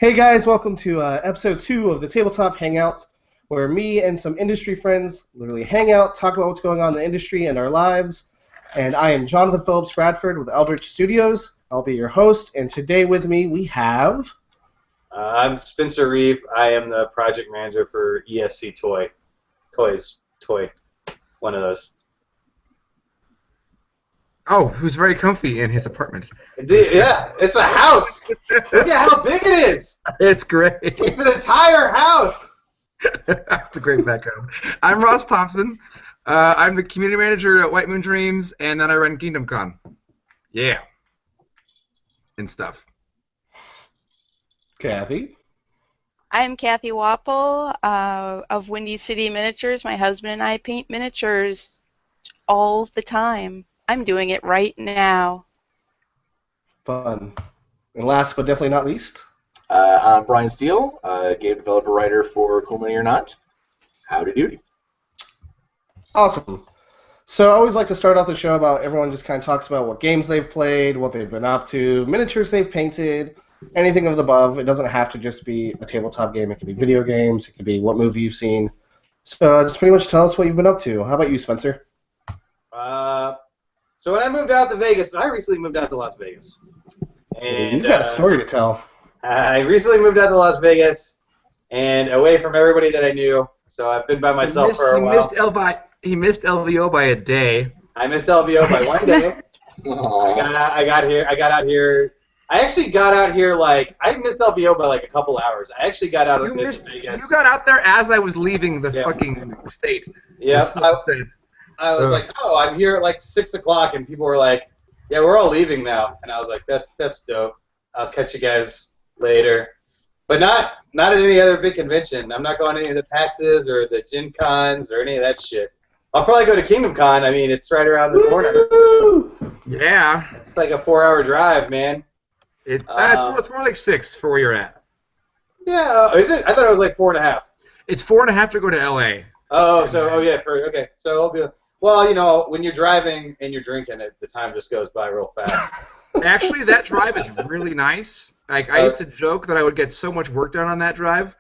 Hey guys, welcome to episode 2 of the Tabletop Hangout, where me and some industry friends literally hang out, talk about what's going on in the industry and our lives. And I am Jonathan Phillips-Bradford with Eldritch Studios. I'll be your host, and today with me we have... I'm Spencer Reeve. I am the project manager for ESC Toys. One of those. Oh, who's very comfy in his apartment. Yeah, it's a house. Look at how big it is. It's great. It's an entire house. That's a great background. I'm Ross Thompson. I'm the community manager at White Moon Dreams, and then I run Kingdom Con. Yeah. And stuff. Cathy. I'm Cathy Wapel of Windy City Miniatures. My husband and I paint miniatures all the time. I'm doing it right now. Fun. And last but definitely not least... I'm Bryan Steele, game developer writer for Cool Mini or Not. Howdy doody. Awesome. So I always like to start off the show about everyone just kind of talks about what games they've played, what they've been up to, miniatures they've painted, anything of the above. It doesn't have to just be a tabletop game. It can be video games. It can be what movie you've seen. So just pretty much tell us what you've been up to. How about you, Spencer? So when I moved out to Vegas, I recently moved out to Las Vegas. And you've got a story to tell. I recently moved out to Las Vegas and away from everybody that I knew. So I've been by myself for a while. He missed LVO by a day. I missed LVO by one day. I got out here. I actually got out here I missed LVO by a couple hours. I actually got out of Vegas. You got out there as I was leaving the fucking state. Yeah. I was like, oh, I'm here at 6 o'clock, and people were like, yeah, we're all leaving now. And I was like, that's dope. I'll catch you guys later. But not at any other big convention. I'm not going to any of the PAXs or the Gen Cons or any of that shit. I'll probably go to Kingdom Con. I mean, it's right around the corner. Yeah. It's like a 4-hour drive, man. It's more like 6 for where you're at. Yeah, is it? I thought it was 4.5. It's 4.5 to go to LA. Okay. So I'll be. Well, when you're driving and you're drinking, the time just goes by real fast. Actually, that drive is really nice. I used to joke that I would get so much work done on that drive.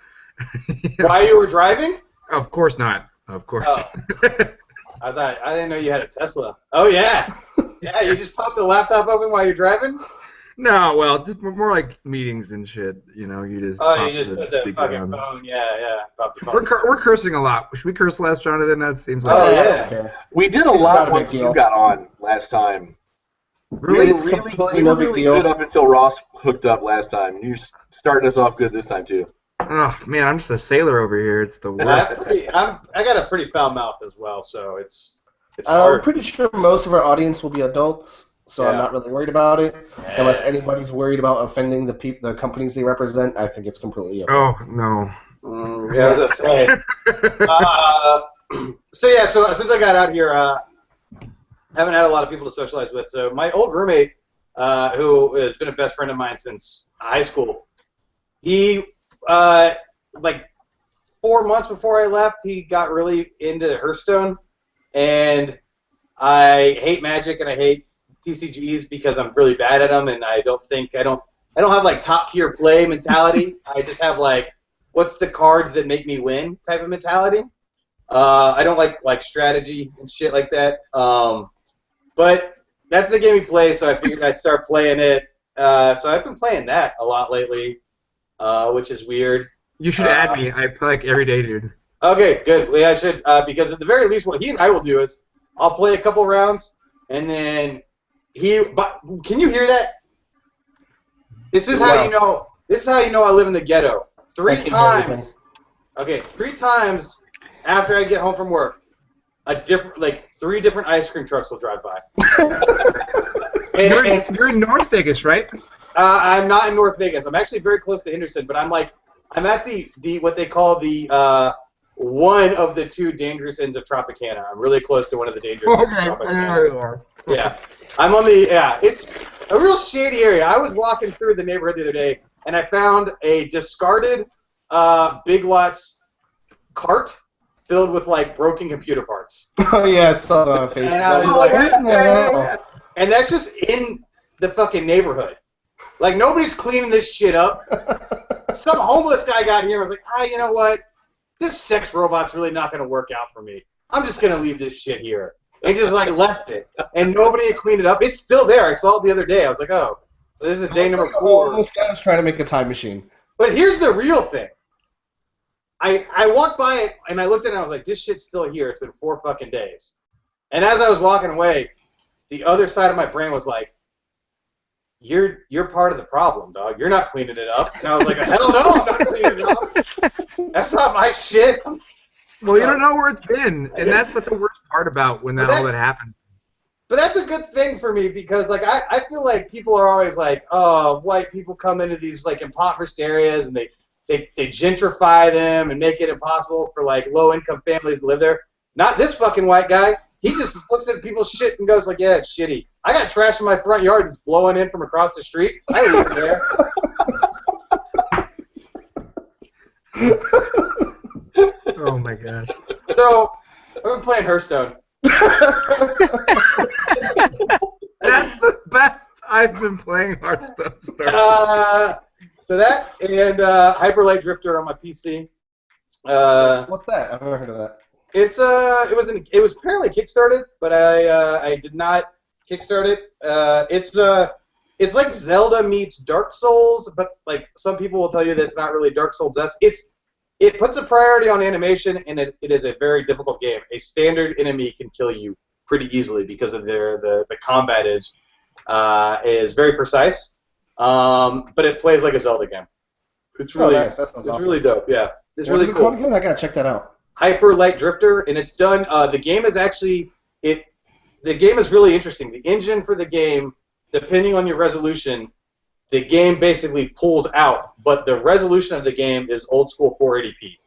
While you were driving? Of course not. Of course. Oh. I didn't know you had a Tesla. Oh yeah. Yeah, you just pop the laptop open while you're driving? No, well, just more like meetings and shit. You just. Oh, you just put the fucking phone. Yeah. Pop the phone. We're cursing a lot. Should we curse less, Jonathan? That seems like. Oh yeah. Okay. We did a lot once you got on last time. Really, we were really good up until Ross hooked up last time. You're starting us off good this time too. Oh man, I'm just a sailor over here. It's the worst. I got a pretty foul mouth as well, so it's hard. I'm pretty sure most of our audience will be adults. So I'm not really worried about it. Yeah. Unless anybody's worried about offending the companies they represent, I think it's completely okay. Oh, no. Yeah, I was just saying. So since I got out here, I haven't had a lot of people to socialize with. So my old roommate, who has been a best friend of mine since high school, he, 4 months before I left, he got really into Hearthstone. And I hate Magic and I hate TCGs because I'm really bad at them, and I don't have top tier play mentality. I just have what's the cards that make me win type of mentality. I don't like strategy and shit like that. But that's the game he plays, so I figured I'd start playing it. So I've been playing that a lot lately, which is weird. You should add me. I play every day, dude. Okay, good. Well, yeah, I should because at the very least, what he and I will do is I'll play a couple rounds, and then can you hear that? This is how you know. This is how you know I live in the ghetto. 3 times. Okay, 3 times after I get home from work, 3 different ice cream trucks will drive by. You're in North Vegas, right? I'm not in North Vegas. I'm actually very close to Henderson, but I'm at the what they call the one of the 2 dangerous ends of Tropicana. I'm really close to one of the dangerous ends of Tropicana. There you are. Yeah, I'm on the, it's a real shady area. I was walking through the neighborhood the other day, and I found a discarded Big Lots cart filled with broken computer parts. Oh yeah, I saw that on Facebook. And I was and that's just in the fucking neighborhood. Nobody's cleaning this shit up. some homeless guy got here and was like, you know what? This sex robot's really not going to work out for me. I'm just going to leave this shit here. And just like left it. And nobody had cleaned it up. It's still there. I saw it the other day. I was like, oh. So this is day number 4. Homeless guy was trying to make a time machine. But here's the real thing. I walked by it and I looked at it and I was like, this shit's still here. It's been 4 fucking days. And as I was walking away, the other side of my brain was like, you're part of the problem, dog. You're not cleaning it up. And I was like, hell no, I'm not cleaning it up. That's not my shit. Well, you don't know where it's been, and that's like the worst part about when all that happened. But that's a good thing for me because, like, I feel like people are always like, oh, white people come into these, like, impoverished areas and they gentrify them and make it impossible for, like, low-income families to live there. Not this fucking white guy. He just looks at people's shit and goes like, yeah, it's shitty. I got trash in my front yard that's blowing in from across the street. I leave it there. Oh, my gosh. So, I've been playing Hearthstone. That's the best I've been playing Hearthstone. So that and Hyper Light Drifter on my PC. What's that? I've never heard of that. It was apparently kickstarted, but I did not kickstart it. It's like Zelda meets Dark Souls, but like some people will tell you that it's not really Dark Souls-esque. It puts a priority on animation, and it is a very difficult game. A standard enemy can kill you pretty easily because of the combat is very precise. But it plays like a Zelda game. It's really nice. That sounds it's awesome. really dope. Yeah, it's What really is it cool. called again? I gotta check that out. Hyper Light Drifter, and it's done. The game is actually the game is really interesting. The engine for the game, depending on your resolution, the game basically pulls out, but the resolution of the game is old school 480p.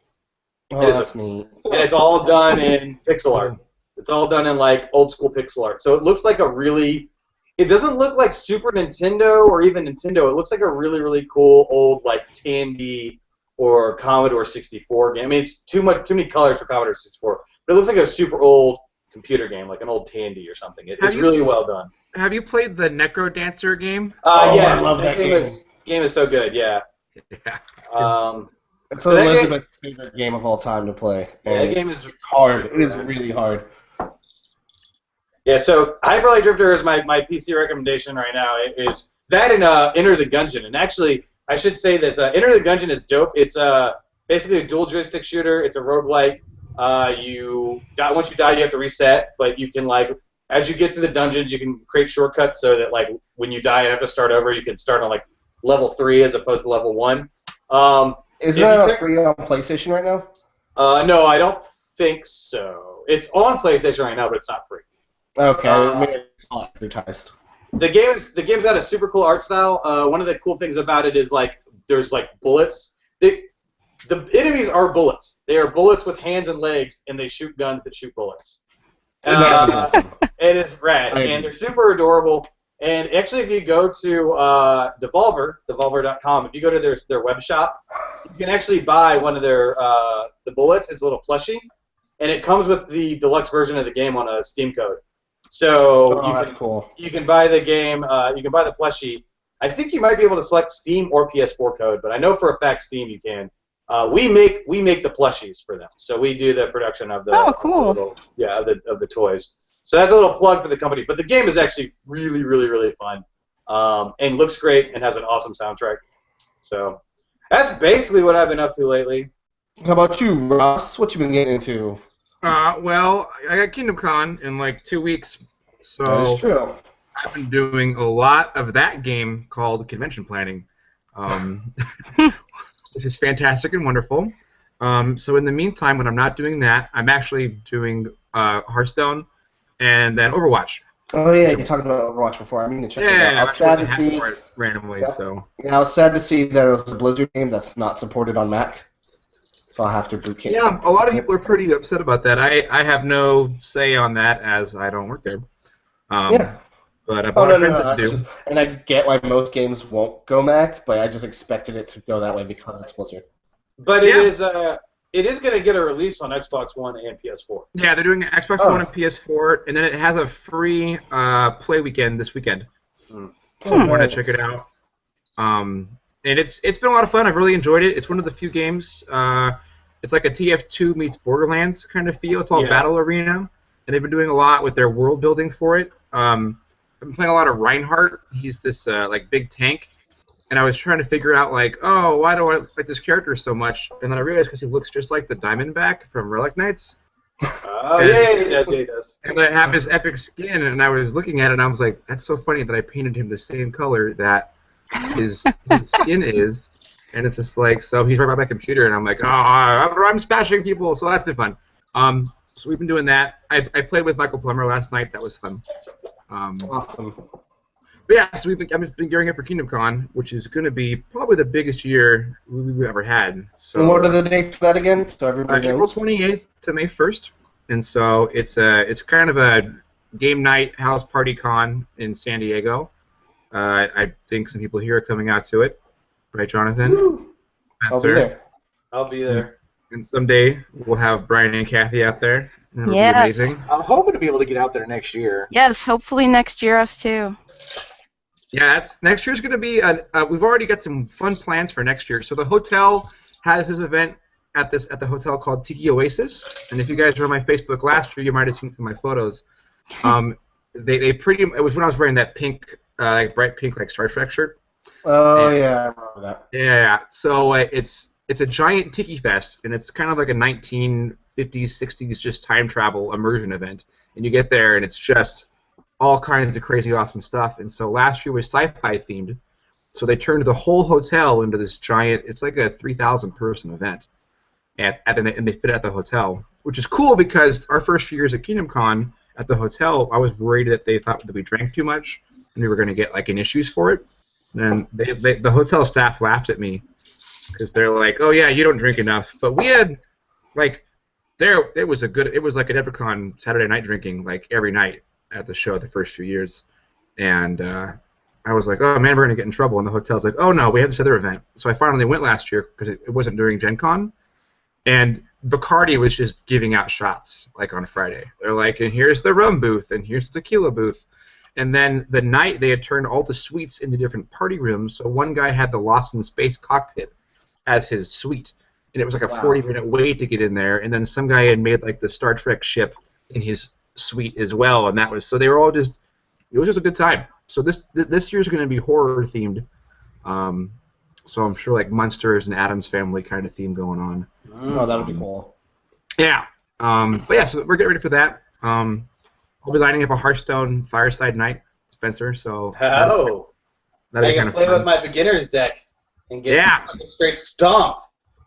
Oh, that's neat. And it's all done in pixel art. It's all done in like old school pixel art. So it looks like it doesn't look like Super Nintendo or even Nintendo. It looks like a really, really cool old like Tandy or Commodore 64 game. I mean, it's too many colors for Commodore 64, but it looks like a super old computer game, like an old Tandy or something. It's really well done. Have you played the Necro Dancer game? Yeah, I love that game. Game is so good. Yeah. Yeah. It's So that Elizabeth's favorite game of all time to play. Yeah, that game is hard. It is really hard. Yeah, so Hyper Light Drifter is my PC recommendation right now. It is that and Enter the Gungeon. And actually, I should say this. Enter the Gungeon is dope. It's basically a dual joystick shooter. It's a roguelike. Once you die, you have to reset. But you can, like, as you get through the dungeons, you can create shortcuts so that, like, when you die and have to start over, you can start on, like, level 3 as opposed to level 1. Isn't that free on PlayStation right now? No, I don't think so. It's on PlayStation right now, but it's not free. Okay, it's not advertised. The game's got a super cool art style. One of the cool things about it is like there's like bullets. The enemies are bullets. They are bullets with hands and legs, and they shoot guns that shoot bullets. Awesome. It is rad, and they're super adorable. And actually, if you go to Devolver.com, if you go to their web shop, you can actually buy one of their the bullets. It's a little plushie, and it comes with the deluxe version of the game on a Steam code. So that's cool. You can buy the game. You can buy the plushie. I think you might be able to select Steam or PS4 code, but I know for a fact Steam you can. We make the plushies for them, so we do the production of the of the toys. So that's a little plug for the company. But the game is actually really, really, really fun, and looks great and has an awesome soundtrack. So that's basically what I've been up to lately. How about you, Ross? What you been getting into? Well, I got Kingdom Con in like 2 weeks, so That is true. I've been doing a lot of that game called convention planning, which is fantastic and wonderful. So in the meantime, when I'm not doing that, I'm actually doing Hearthstone and then Overwatch. Oh yeah, you talked about Overwatch before. I mean to check it out. I was sad to see randomly. Yeah. So yeah, I was sad to see that it was a Blizzard game that's not supported on Mac. So I'll have to boot camp. yeah, a lot of people are pretty upset about that. I have no say on that as I don't work there. Yeah. But a lot of friends that do. And I get why most games won't go Mac, but I just expected it to go that way because it's Blizzard. But it is going to get a release on Xbox One and PS4. Yeah, they're doing Xbox One and PS4, and then it has a free play weekend this weekend. So I want to check it out. And and it's been a lot of fun. I've really enjoyed it. It's one of the few games. It's like a TF2 meets Borderlands kind of feel. It's all battle arena, and they've been doing a lot with their world building for it. I've been playing a lot of Reinhardt. He's this like big tank, and I was trying to figure out like, oh, why do I like this character so much? And then I realized because he looks just like the Diamondback from Relic Knights. Oh, yeah, he does. Yeah, he does. And I have his epic skin, and I was looking at it, and I was like, that's so funny that I painted him the same color that his skin is. And it's just like, so he's right by my computer, and I'm like, oh, I'm smashing people, so that's been fun. So we've been doing that. I played with Michael Plummer last night. That was fun. Awesome. But yeah, so I've been gearing up for Kingdom Con, which is going to be probably the biggest year we've ever had. So, and what are the dates for that again? So everybody April knows. 28th to May 1st, and so it's kind of a game night house party con in San Diego. I think some people here are coming out to it, right, Jonathan? Woo. I'll be there. I'll be there. And someday we'll have Bryan and Cathy out there. That'll be Yes. amazing. I'm hoping to be able to get out there next year. Yes, hopefully next year us too. Yeah, next year's going to be. We've already got some fun plans for next year. So the hotel has this event at the hotel called Tiki Oasis, and if you guys were on my Facebook last year, you might have seen some of my photos. It was when I was wearing that pink, like bright pink, like Star Trek shirt. Oh yeah, I remember that. Yeah, so it's a giant tiki fest, and it's kind of like a 1950s, 60s just time travel immersion event. And you get there, and it's just all kinds of crazy, awesome stuff. And so last year was sci-fi themed, so they turned the whole hotel into this giant. It's like a 3,000 person event, and they fit at the hotel, which is cool because our first few years at Kingdom Con at the hotel, I was worried that they thought that we drank too much and we were going to get like issues for it. And the hotel staff laughed at me because they're like, "Oh yeah, you don't drink enough." But we had like it was like a Deprecon Saturday night drinking like every night at the show the first few years, and I was like, "Oh man, we're gonna get in trouble." And the hotel's like, "Oh no, we have this other event." So I finally went last year because it wasn't during Gen Con, and Bacardi was just giving out shots like on Friday. They're like, "And here's the rum booth, and here's the tequila booth." And then the night they had turned all the suites into different party rooms. So one guy had the Lost in Space cockpit as his suite, and it was like a 40-minute wait to get in there. And then some guy had made like the Star Trek ship in his suite as well, and that was so they were all just. It was just a good time. So this year's going to be horror themed. So I'm sure like Munsters and Addams Family kind of theme going on. Oh, that would be cool. Yeah. But yeah, so we're getting ready for that. I'll be lining up a Hearthstone fireside night, Spencer. So Oh, that'll I be kind can of play fun. with my beginner's deck and get Yeah. fucking straight stomped.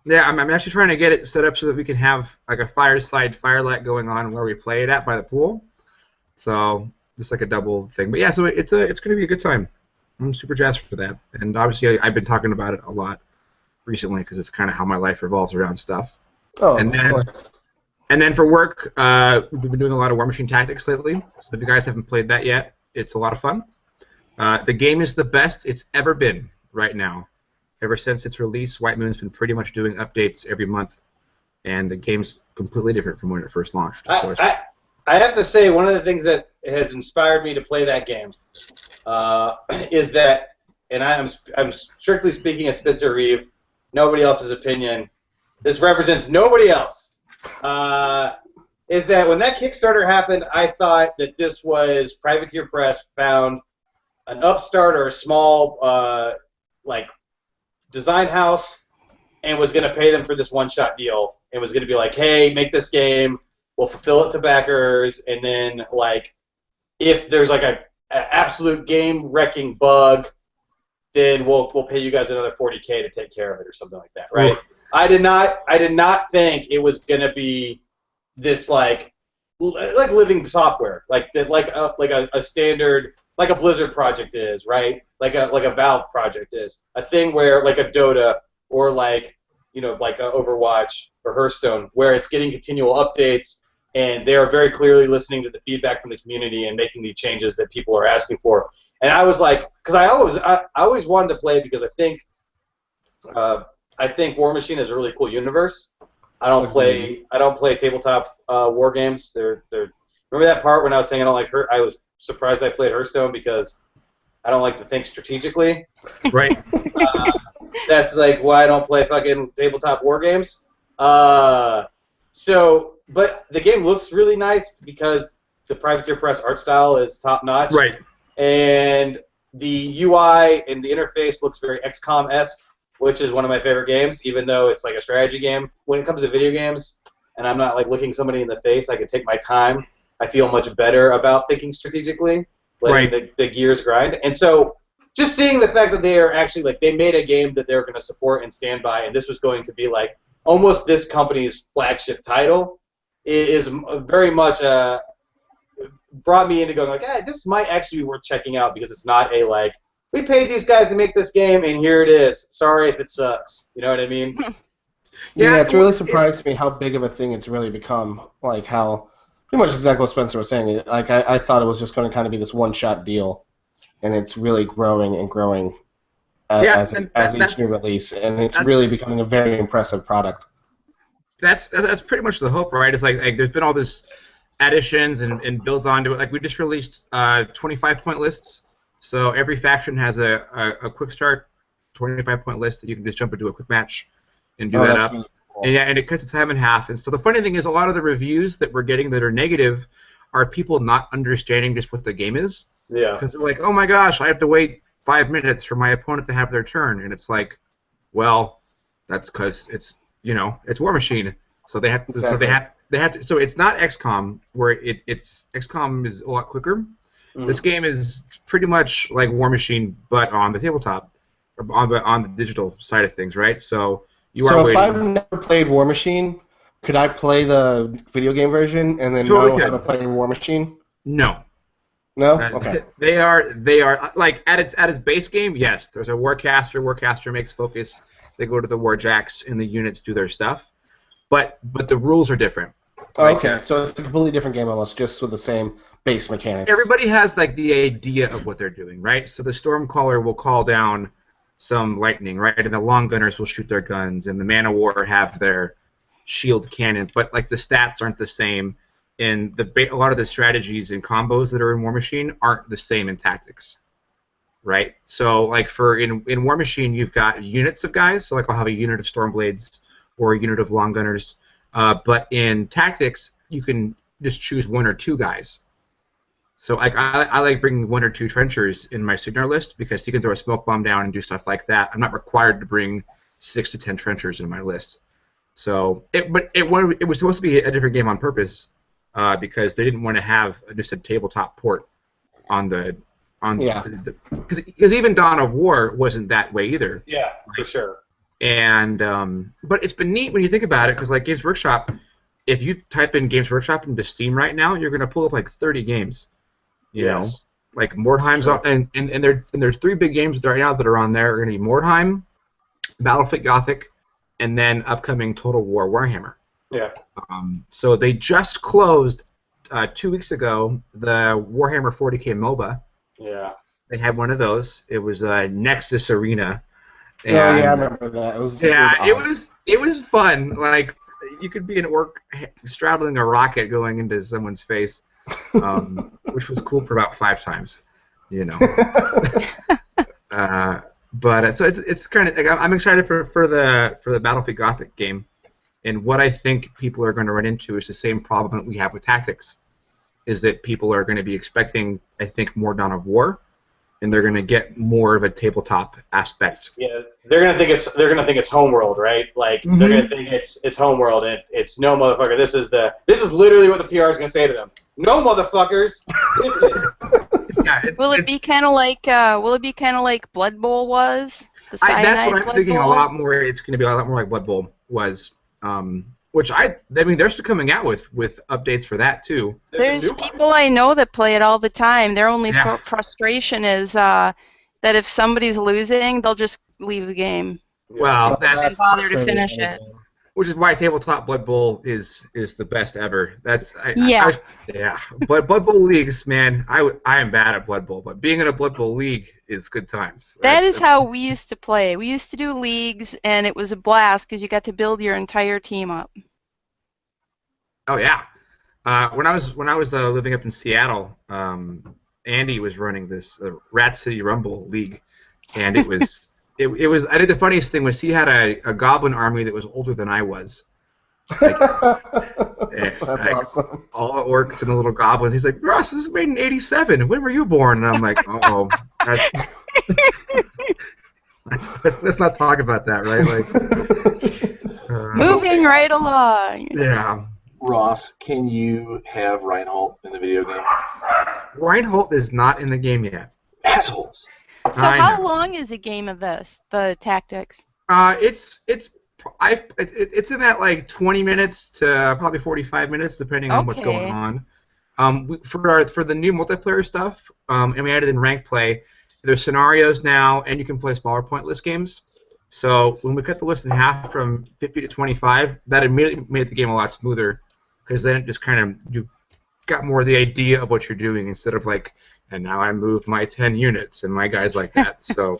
Yeah, I'm actually trying to get it set up so that we can have like a fireside firelight going on where we play it at by the pool. So just like a double thing. But yeah, so it's going to be a good time. I'm super jazzed for that. And obviously I've been talking about it a lot recently because it's kind of how my life revolves around stuff. Oh, And then- of course. And then for work, we've been doing a lot of War Machine Tactics lately. So if you guys haven't played that yet, it's a lot of fun. The game is the best it's ever been right now. Ever since its release, White Moon's been pretty much doing updates every month, and the game's completely different from when it first launched. So I have to say, one of the things that has inspired me to play that game is that, and I'm strictly speaking as Spencer Reeve, nobody else's opinion. This represents nobody else. Is that when that Kickstarter happened, I thought that this was Privateer Press found an upstart or a small like design house and was going to pay them for this one-shot deal and was going to be like, hey, make this game, we'll fulfill it to backers, and then like if there's like a absolute game-wrecking bug, then we'll pay you guys another $40K to take care of it or something like that, right? Oof. I did not think it was gonna be this like living software, like a standard, like a Blizzard project is, right? Like a Valve project is, a thing where like a Dota or like like a Overwatch or Hearthstone, where it's getting continual updates and they are very clearly listening to the feedback from the community and making the changes that people are asking for. And I was like, because I always wanted to play it because I think War Machine is a really cool universe. I don't play tabletop war games. They're remember that part when I was saying I don't like I was surprised I played Hearthstone because I don't like to think strategically. right. That's like why I don't play fucking tabletop war games. But the game looks really nice because the Privateer Press art style is top notch. Right. And the UI and the interface looks very XCOM-esque, which is one of my favorite games, even though it's like a strategy game. When it comes to video games, and I'm not like looking somebody in the face, I can take my time. I feel much better about thinking strategically, letting the gears grind. And so just seeing the fact that they are actually like they made a game that they're going to support and stand by, and this was going to be like almost this company's flagship title, is very much brought me into going like, this might actually be worth checking out because it's not a like we paid these guys to make this game and here it is. Sorry if it sucks. You know what I mean? Yeah, it's really surprised me how big of a thing it's really become. Like how pretty much exactly what Spencer was saying. Like I thought it was just going to kind of be this one-shot deal, and it's really growing and growing as each new release, and it's really becoming a very impressive product. That's pretty much the hope, right? It's like there's been all this additions and builds onto it. Like we just released 25-point lists, so every faction has a quick start 25-point list that you can just jump into a quick match and do that up. Really cool. And it cuts the time in half. And so the funny thing is, a lot of the reviews that we're getting that are negative are people not understanding just what the game is. Yeah. Because they're like, oh my gosh, I have to wait 5 minutes for my opponent to have their turn, and it's like, well, that's because it's War Machine, so they have to, so it's not XCOM where it's XCOM is a lot quicker. This game is pretty much like War Machine, but on the tabletop, or on the digital side of things, right? So you are waiting. So if I've never played War Machine, could I play the video game version and then know how to play War Machine? No. No? Okay. They are like at its base game, yes. There's a Warcaster. Warcaster makes focus. They go to the Warjacks and the units do their stuff. But the rules are different. Right? Okay, so it's a completely different game almost, just with the same base mechanics. Everybody has like the idea of what they're doing, right? So the Stormcaller will call down some lightning, right? And the Long Gunners will shoot their guns, and the Man of War have their shield cannon, but like the stats aren't the same. And a lot of the strategies and combos that are in War Machine aren't the same in Tactics, right? So like in War Machine, you've got units of guys. So like I'll have a unit of Stormblades or a unit of Long Gunners. But in Tactics, you can just choose 1 or 2 guys. So I like bringing 1 or 2 trenchers in my Signar list because you can throw a smoke bomb down and do stuff like that. I'm not required to bring 6 to 10 trenchers in my list. So it was supposed to be a different game on purpose. Because they didn't want to have just a tabletop port because even Dawn of War wasn't that way either. Yeah, for sure. And but it's been neat when you think about it, because like Games Workshop, if you type in Games Workshop into Steam right now, you're gonna pull up like 30 games. You know, like Mordheim's on, and there's 3 big games right now that are on there. Are gonna be Mordheim, Battlefield Gothic, and then upcoming Total War Warhammer. Yeah. So they just closed 2 weeks ago the Warhammer 40K MOBA. Yeah. They had one of those. It was Nexus Arena. And, I remember that. It was fun. Like you could be an orc straddling a rocket going into someone's face, which was cool for about 5 times. You know. But so it's kind of. I'm excited for the Battlefield Gothic game. And what I think people are going to run into is the same problem that we have with Tactics, is that people are going to be expecting, I think, more Dawn of War, and they're going to get more of a tabletop aspect. Yeah, they're going to think it's Homeworld, right? Like they're going to think it's Homeworld, and it's no motherfucker. This is literally what the PR is going to say to them. No motherfuckers. Will it be kind of like Blood Bowl was? That's what I'm thinking. A lot more. It's going to be a lot more like Blood Bowl was. Which I mean, they're still coming out with updates for that too. There's people I know that play it all the time. Their only frustration is that if somebody's losing, they'll just leave the game. Well, that's bother to finish it. Which is why Tabletop Blood Bowl is the best ever. But Blood Bowl leagues, man, I am bad at Blood Bowl, but being in a Blood Bowl league is good times. That is how we used to play. We used to do leagues, and it was a blast because you got to build your entire team up. Oh yeah. When I was living up in Seattle, Andy was running this Rat City Rumble league, and it was it was. I think the funniest thing was he had a goblin army that was older than I was. Like, That's awesome. All the orcs and the little goblins. He's like, Ross, this was made in '87. When were you born? And I'm like, oh, let's not talk about that, right? Like, Moving right along. yeah. Ross, can you have Reinhold in the video game? Reinhold is not in the game yet. Assholes. So how long is a game of this? The tactics. It's in that like 20 minutes to probably 45 minutes, depending on what's going on. For the new multiplayer stuff, and we added in ranked play. There's scenarios now, and you can play smaller pointless games. So when we cut the list in half from 50 to 25, that immediately made the game a lot smoother, because then it just kind of you got more of the idea of what you're doing instead of like, and now I moved my 10 units and my guys like that. So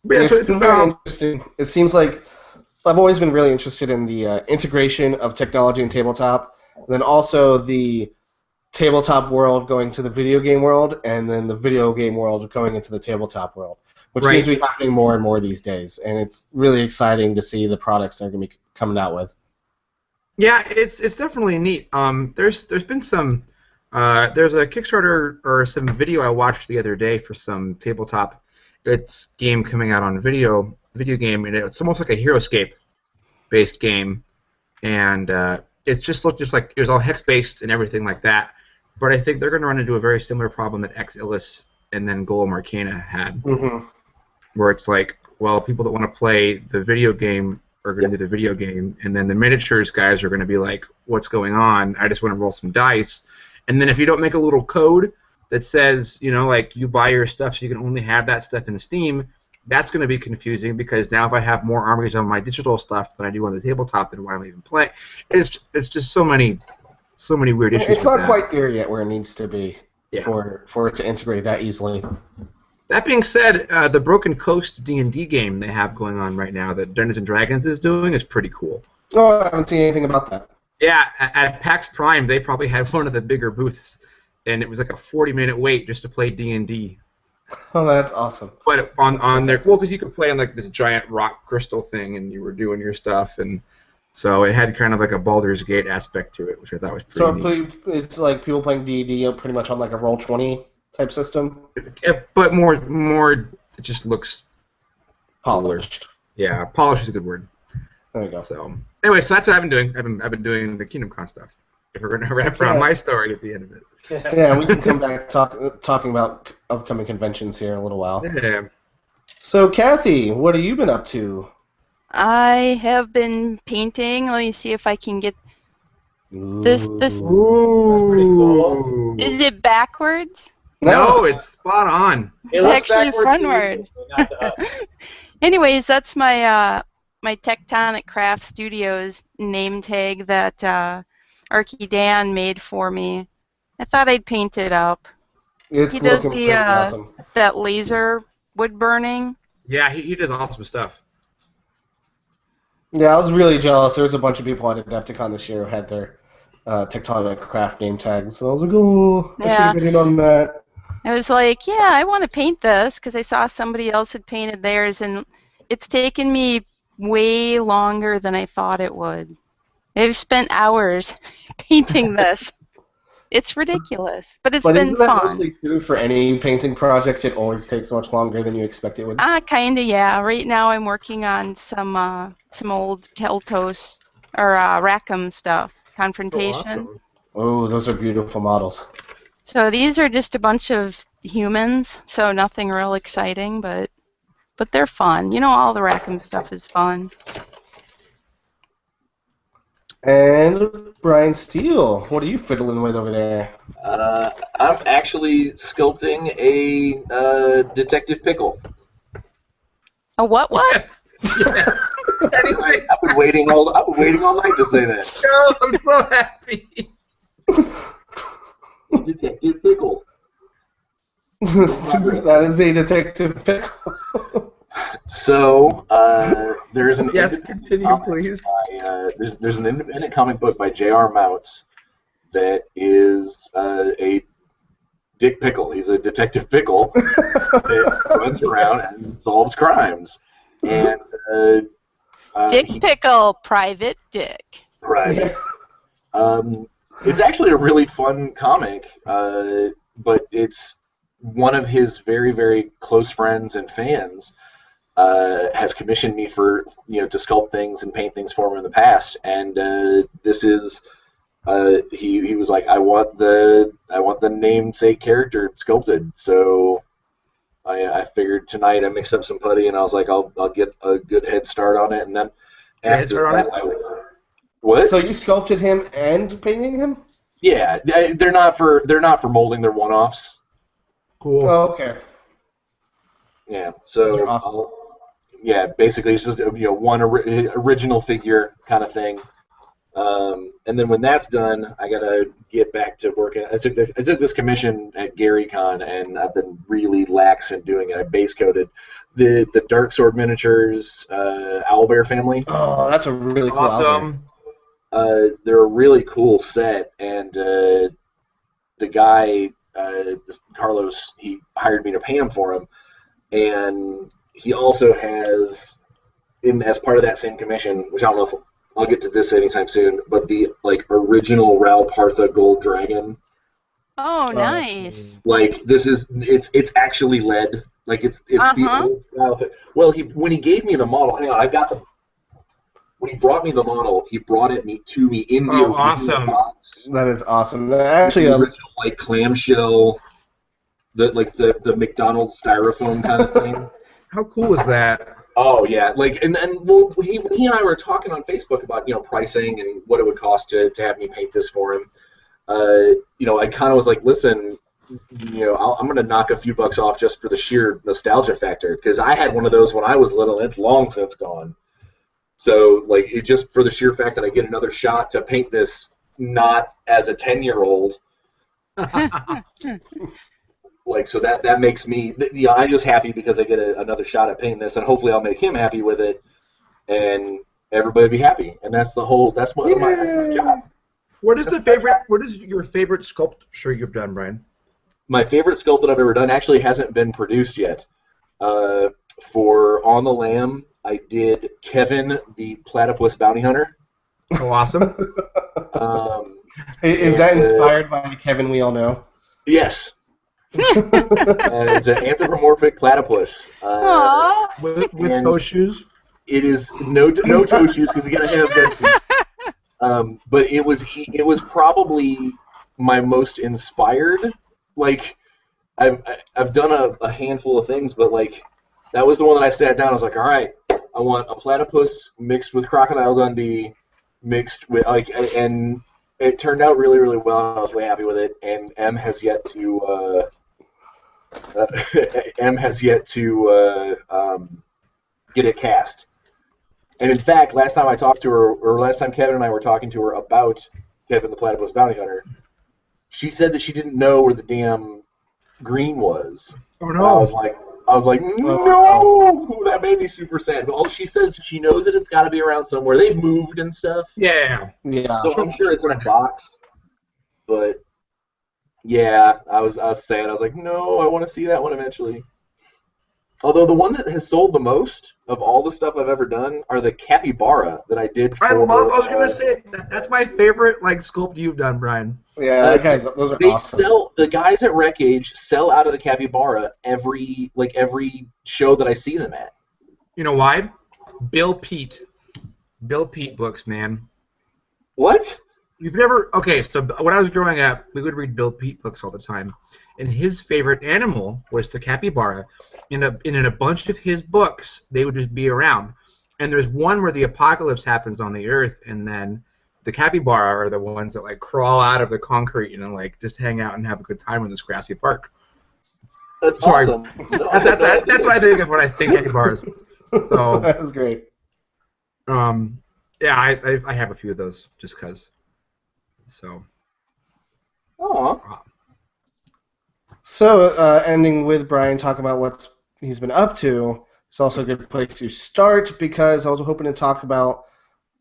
yeah, it's been very interesting. It seems like I've always been really interested in the integration of technology and tabletop, and then also the tabletop world going to the video game world, and then the video game world going into the tabletop world, which seems to be happening more and more these days, and it's really exciting to see the products they're going to be coming out with. Yeah, it's definitely neat. There's been some there's a Kickstarter or some video I watched the other day for some tabletop. It's game coming out on video game, and it's almost like a HeroScape based game, and it's just looked just like it was all hex based and everything like that. But I think they're going to run into a very similar problem that Ex Illis and then Golem Arcana had, where it's like, well, people that want to play the video game are going to do the video game, and then the miniatures guys are going to be like, what's going on? I just want to roll some dice. And then if you don't make a little code that says, you know, like you buy your stuff so you can only have that stuff in Steam, that's going to be confusing, because now if I have more armies on my digital stuff than I do on the tabletop, then why am I even play? It's just so many weird issues. It's not quite there yet where it needs to be for it to integrate that easily. That being said, the Broken Coast D&D game they have going on right now that Dungeons & Dragons is doing is pretty cool. Oh, I haven't seen anything about that. Yeah, at PAX Prime, they probably had one of the bigger booths, and it was like a 40-minute wait just to play D&D. Oh, that's awesome. But on their, well, because you could play on like this giant rock crystal thing, and you were doing your stuff, and so it had kind of like a Baldur's Gate aspect to it, which I thought was pretty neat. So it's like people playing D&D pretty much on like a Roll20 type system? But more, it just looks polished. Yeah, polished is a good word. There you go. So anyway, so that's what I've been doing. I've been doing the Kingdom Con stuff. If we're going to wrap around my story at the end of it. Yeah, we can come back talking about upcoming conventions here in a little while. Yeah. So, Cathy, what have you been up to? I have been painting. Let me see if I can get this. Ooh. That's pretty cool. Is it backwards? No, it's spot on. It It's looks actually backwards to you, frontwards. but not to us. Anyways, that's my my Tectonic Craft Studios name tag that Arky Dan made for me. I thought I'd paint it up. It's He does looking the pretty awesome. that laser wood burning. Yeah, he does awesome stuff. Yeah, I was really jealous. There was a bunch of people at Adepticon this year who had their Tectonic Craft name tags, and I was like, oh, I should have been in on that. I was like, yeah, I want to paint this because I saw somebody else had painted theirs, and it's taken me way longer than I thought it would. I've spent hours painting this. It's ridiculous, but it's been isn't that fun. mostly true for any painting project? It always takes much longer than you expect it would. Kinda, yeah. Right now I'm working on some old Keltos or Rackham stuff, Confrontation. Oh, those are beautiful models. So these are just a bunch of humans, so nothing real exciting, but they're fun. You know, all the Rackham stuff is fun. And Bryan Steele, what are you fiddling with over there? I'm actually sculpting a Detective Pickle. A what? Yes. Yes. Anyway, I've been waiting all night to say that. oh, I'm so happy. Detective Pickle. That is a Detective Pickle. So there's an Yes, continue, please. There's an independent comic book by J.R. Mounts that is a Dick Pickle. He's a Detective Pickle that runs around and solves crimes. And Dick Pickle, Private Dick. Right. It's actually a really fun comic, but it's one of his very, very close friends and fans has commissioned me for to sculpt things and paint things for him in the past, and this is he was like, I want the namesake character sculpted, so I figured tonight I mixed up some putty and I was like, I'll get a good head start on it, and then after that, what? So you sculpted him and painting him? Yeah, they're not for molding. They're one-offs. Cool. Oh, okay. Yeah. So awesome. yeah, basically it's just one original figure kind of thing. And then when that's done, I gotta get back to working. I took this commission at GaryCon, and I've been really lax in doing it. I base coated the Dark Sword miniatures, Owlbear family. Oh, that's a really cool Awesome. They're a really cool set, and the guy, Carlos, he hired me to paint them for him, and he also has, as part of that same commission, which I don't know if I'll get to this anytime soon, but the original Ral Partha Gold Dragon. Oh, nice. It's actually lead. It's the old style thing. Well, when he gave me the model, hang on, when he brought me the model, he brought it to me in the original box. That is awesome. Actually, the original clamshell, the McDonald's styrofoam kind of thing. How cool is that? Oh yeah, he and I were talking on Facebook about pricing and what it would cost to have me paint this for him. I kind of was like, listen, I'm gonna knock a few bucks off just for the sheer nostalgia factor, because I had one of those when I was little, and it's long since gone. So, it just for the sheer fact that I get another shot to paint this not as a 10-year-old, so that makes me, I'm just happy because I get another shot at painting this, and hopefully I'll make him happy with it, and everybody will be happy, and that's my job. What is your favorite sculpture you've done, Bryan? My favorite sculpt that I've ever done actually hasn't been produced yet. For On the Lam, I did Kevin, the platypus bounty hunter. Oh, awesome. Is that inspired by Kevin we all know? Yes. It's an anthropomorphic platypus. With toe shoes? It is no toe shoes, because you gotta have that. But it was probably my most inspired. I've done a handful of things, but that was the one that I sat down. I was like, all right, I want a platypus mixed with Crocodile Dundee, mixed with and it turned out really, really well. I was really happy with it, and M has yet to get it cast. And in fact, last time I talked to her, or last time Kevin and I were talking to her about Kevin the Platypus Bounty Hunter, she said that she didn't know where the damn green was. Oh no! No! I was like, no! That made me super sad. But all she says, she knows that it's got to be around somewhere. They've moved and stuff. Yeah. So I'm sure it's in a box. But yeah, I was sad. I was like, no, I want to see that one eventually. Although the one that has sold the most of all the stuff I've ever done are the capybara that I did. I was gonna say that's my favorite sculpt you've done, Bryan. Yeah, those are awesome. The guys at Rec Age sell out of the capybara every show that I see them at. You know why? Bill Pete books, man. What? You've never... Okay, so when I was growing up, we would read Bill Pete books all the time, and his favorite animal was the capybara. In a bunch of his books, they would just be around. And there's one where the apocalypse happens on the Earth, and then the capybara are the ones that crawl out of the concrete and just hang out and have a good time in this grassy park. That's awesome. That's what I think of when I think capybaras. So that was great. Yeah, I have a few of those just because. So. Aww. So, ending with Bryan talking about what he's been up to, it's also a good place to start, because I was hoping to talk about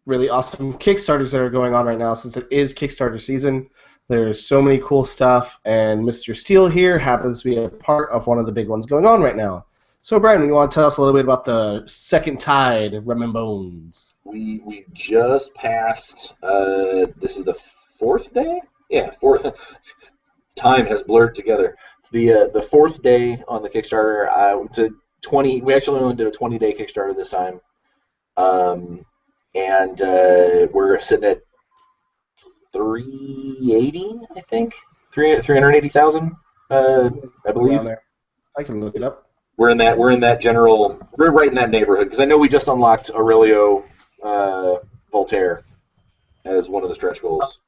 really awesome Kickstarters that are going on right now, since it is Kickstarter season. There's so many cool stuff, and Mr. Steele here happens to be a part of one of the big ones going on right now. So, Brian, you want to tell us a little bit about the Second Tide Rum and Bones? We just passed. This is the fourth day. Yeah, fourth. Time has blurred together. It's the fourth day on the Kickstarter. It's a 20. We actually only did a 20-day Kickstarter this time, and we're sitting at 380, I think. 380,000, I believe. There. I can look it up. We're in that general. We're right in that neighborhood because I know we just unlocked Aurelio Voltaire as one of the stretch goals.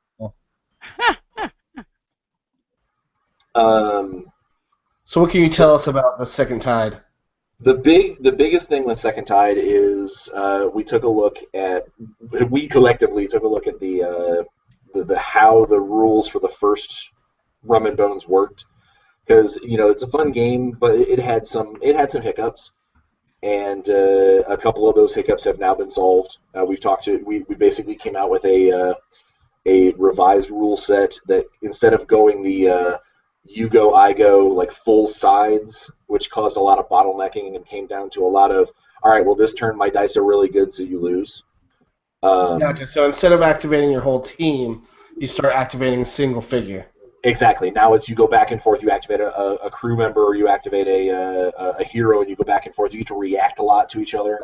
So what can you tell us about the Second Tide? The biggest thing with Second Tide is we collectively took a look at the how the rules for the first Rum and Bones worked, because it's a fun game, but it had some hiccups, and a couple of those hiccups have now been solved. We basically came out with a revised rule set that instead of going the you go, I go, like full sides, which caused a lot of bottlenecking and came down to a lot of, all right, well, this turn my dice are really good, so you lose. Gotcha. So instead of activating your whole team, you start activating a single figure. Exactly. Now it's you go back and forth, you activate a crew member, or you activate a hero, and you go back and forth. You get to react a lot to each other.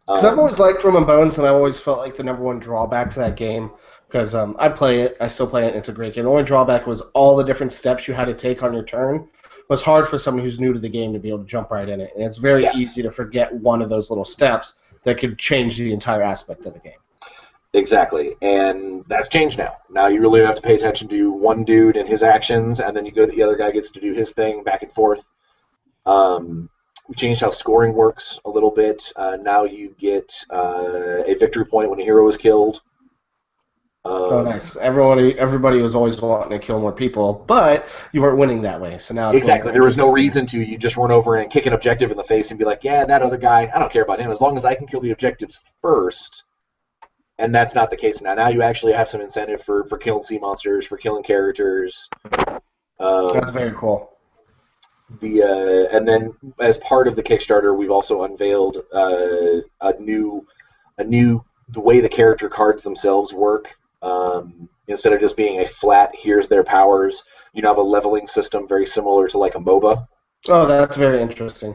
Because I've always liked Rum and Bones, and I've always felt like the number one drawback to that game, because I play it, I still play it, and it's a great game. The only drawback was all the different steps you had to take on your turn. It was hard for someone who's new to the game to be able to jump right in it, and it's very easy to forget one of those little steps that could change the entire aspect of the game. Exactly, and that's changed now. Now you really have to pay attention to one dude and his actions, and then the other guy gets to do his thing back and forth. We changed how scoring works a little bit. Now you get a victory point when a hero is killed. Oh, nice. Everybody was always wanting to kill more people, but you weren't winning that way. So now it's exactly. There was no reason to. You just run over and kick an objective in the face and be like, yeah, that other guy, I don't care about him as long as I can kill the objectives first. And that's not the case now. Now you actually have some incentive for killing sea monsters, for killing characters. That's very cool. And then as part of the Kickstarter, we've also unveiled the way the character cards themselves work. Instead of just being a flat, here's their powers, you now have a leveling system very similar to like a MOBA. Oh, that's very interesting.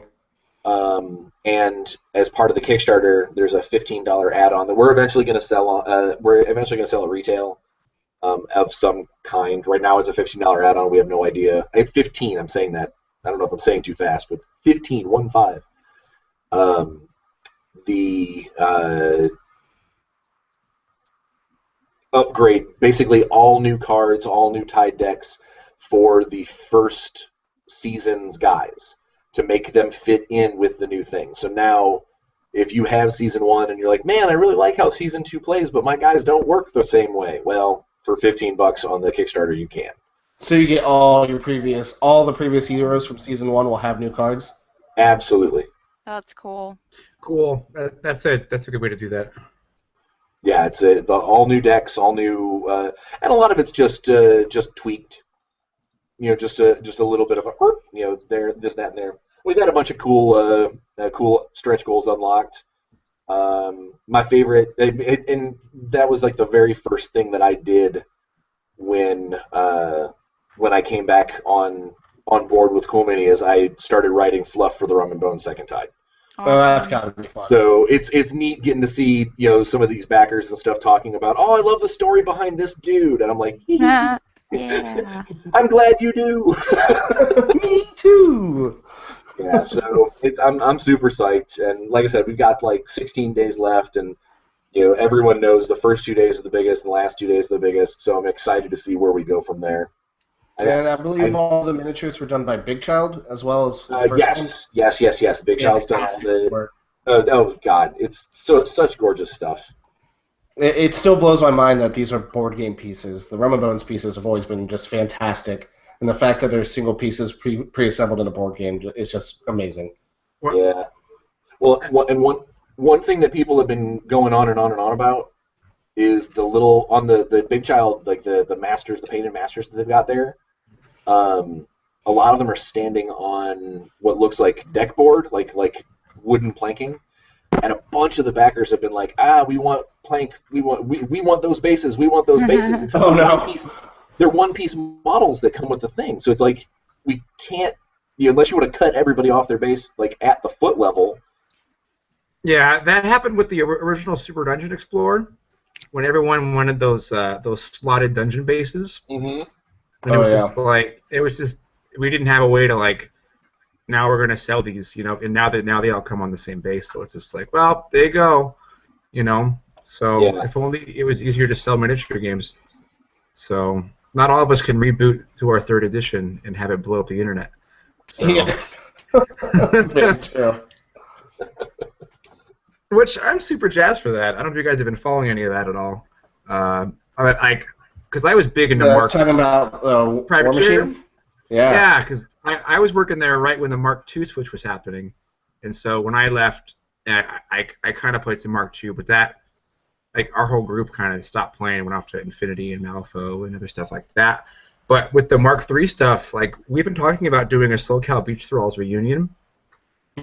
And as part of the Kickstarter, there's a $15 add-on that we're eventually going to sell. We're eventually going to sell at retail of some kind. Right now, it's a $15 add-on. We have no idea. At 15, I'm saying that. I don't know if I'm saying too fast, but 15, 1-5. The upgrade, basically all new cards, all new Tide decks for the first season's guys to make them fit in with the new thing. So now, if you have Season 1 and you're like, man, I really like how Season 2 plays, but my guys don't work the same way. Well, for $15 on the Kickstarter, you can. So you get all the previous heroes from Season 1 will have new cards? Absolutely. That's cool. Cool. That's a good way to do that. Yeah, it's all new decks, all new, and a lot of it's just tweaked. Just a little bit of there, this, that, and there. We've got a bunch of cool stretch goals unlocked. My favorite, and that was like the very first thing that I did when I came back on board with Cool Mini, is I started writing fluff for the Rum and Bones Second Tide. Oh, that's gotta be fun. So it's neat getting to see some of these backers and stuff talking about, oh, I love the story behind this dude, and I'm like, Yeah. I'm glad you do. Me too. Yeah, so I'm super psyched, and like I said, we've got like 16 days left, and everyone knows the first 2 days are the biggest, and the last 2 days are the biggest. So I'm excited to see where we go from there. And I believe all the miniatures were done by Big Child as well as the first yes. Big Child's done all the. Oh God, it's such gorgeous stuff. It still blows my mind that these are board game pieces. The Rum and Bones pieces have always been just fantastic, and the fact that they're single pieces pre-assembled in a board game is just amazing. Yeah. Well, and one thing that people have been going on and on and on about is the little on the Big Child, like the masters, the painted masters that they've got there. A lot of them are standing on what looks like deck board, like wooden planking, and a bunch of the backers have been like, we want plank, we want those bases, we want those bases. Except they're one-piece models that come with the thing, so it's like we can't, unless you want to cut everybody off their base like at the foot level. Yeah, that happened with the original Super Dungeon Explorer, when everyone wanted those slotted dungeon bases. Mm-hmm. And it was just we didn't have a way to like. Now we're gonna sell these, and now they all come on the same base, so it's just like, well, there you go, So if only it was easier to sell miniature games. So not all of us can reboot to our 3rd edition and have it blow up the internet. So. Yeah, that's very true. Which I'm super jazzed for that. I don't know if you guys have been following any of that at all. Because I was big into Mark. Talking about Privateer. Yeah. Yeah, because I was working there right when the Mark II switch was happening, and so when I left, I kind of played some Mark II, but that, like, our whole group kind of stopped playing, went off to Infinity and Malifaux and other stuff like that. But with the Mark III stuff, like, we've been talking about doing a SoCal Beach Thralls reunion.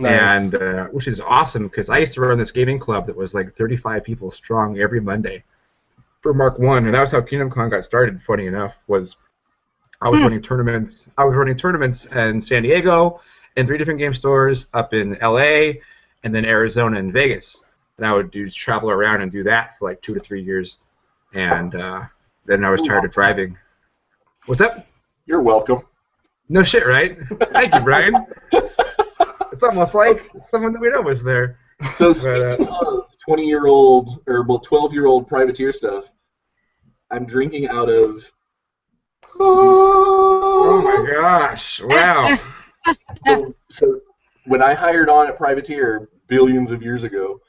Nice. And which is awesome because I used to run this gaming club that was like 35 people strong every Monday for Mark I, and that was how Kingdom Con got started. Funny enough, was I was running tournaments. I was running tournaments in San Diego, in 3 different game stores, up in LA, and then Arizona and Vegas. And I would just travel around and do that for like 2 to 3 years, and then I was tired of driving. What's up? You're welcome. No shit, right? Thank you, Brian. It's almost like someone that we know was there. So speaking of 20-year-old or 12-year-old privateer stuff, I'm drinking out of. Oh my gosh! Wow. So when I hired on at Privateer billions of years ago,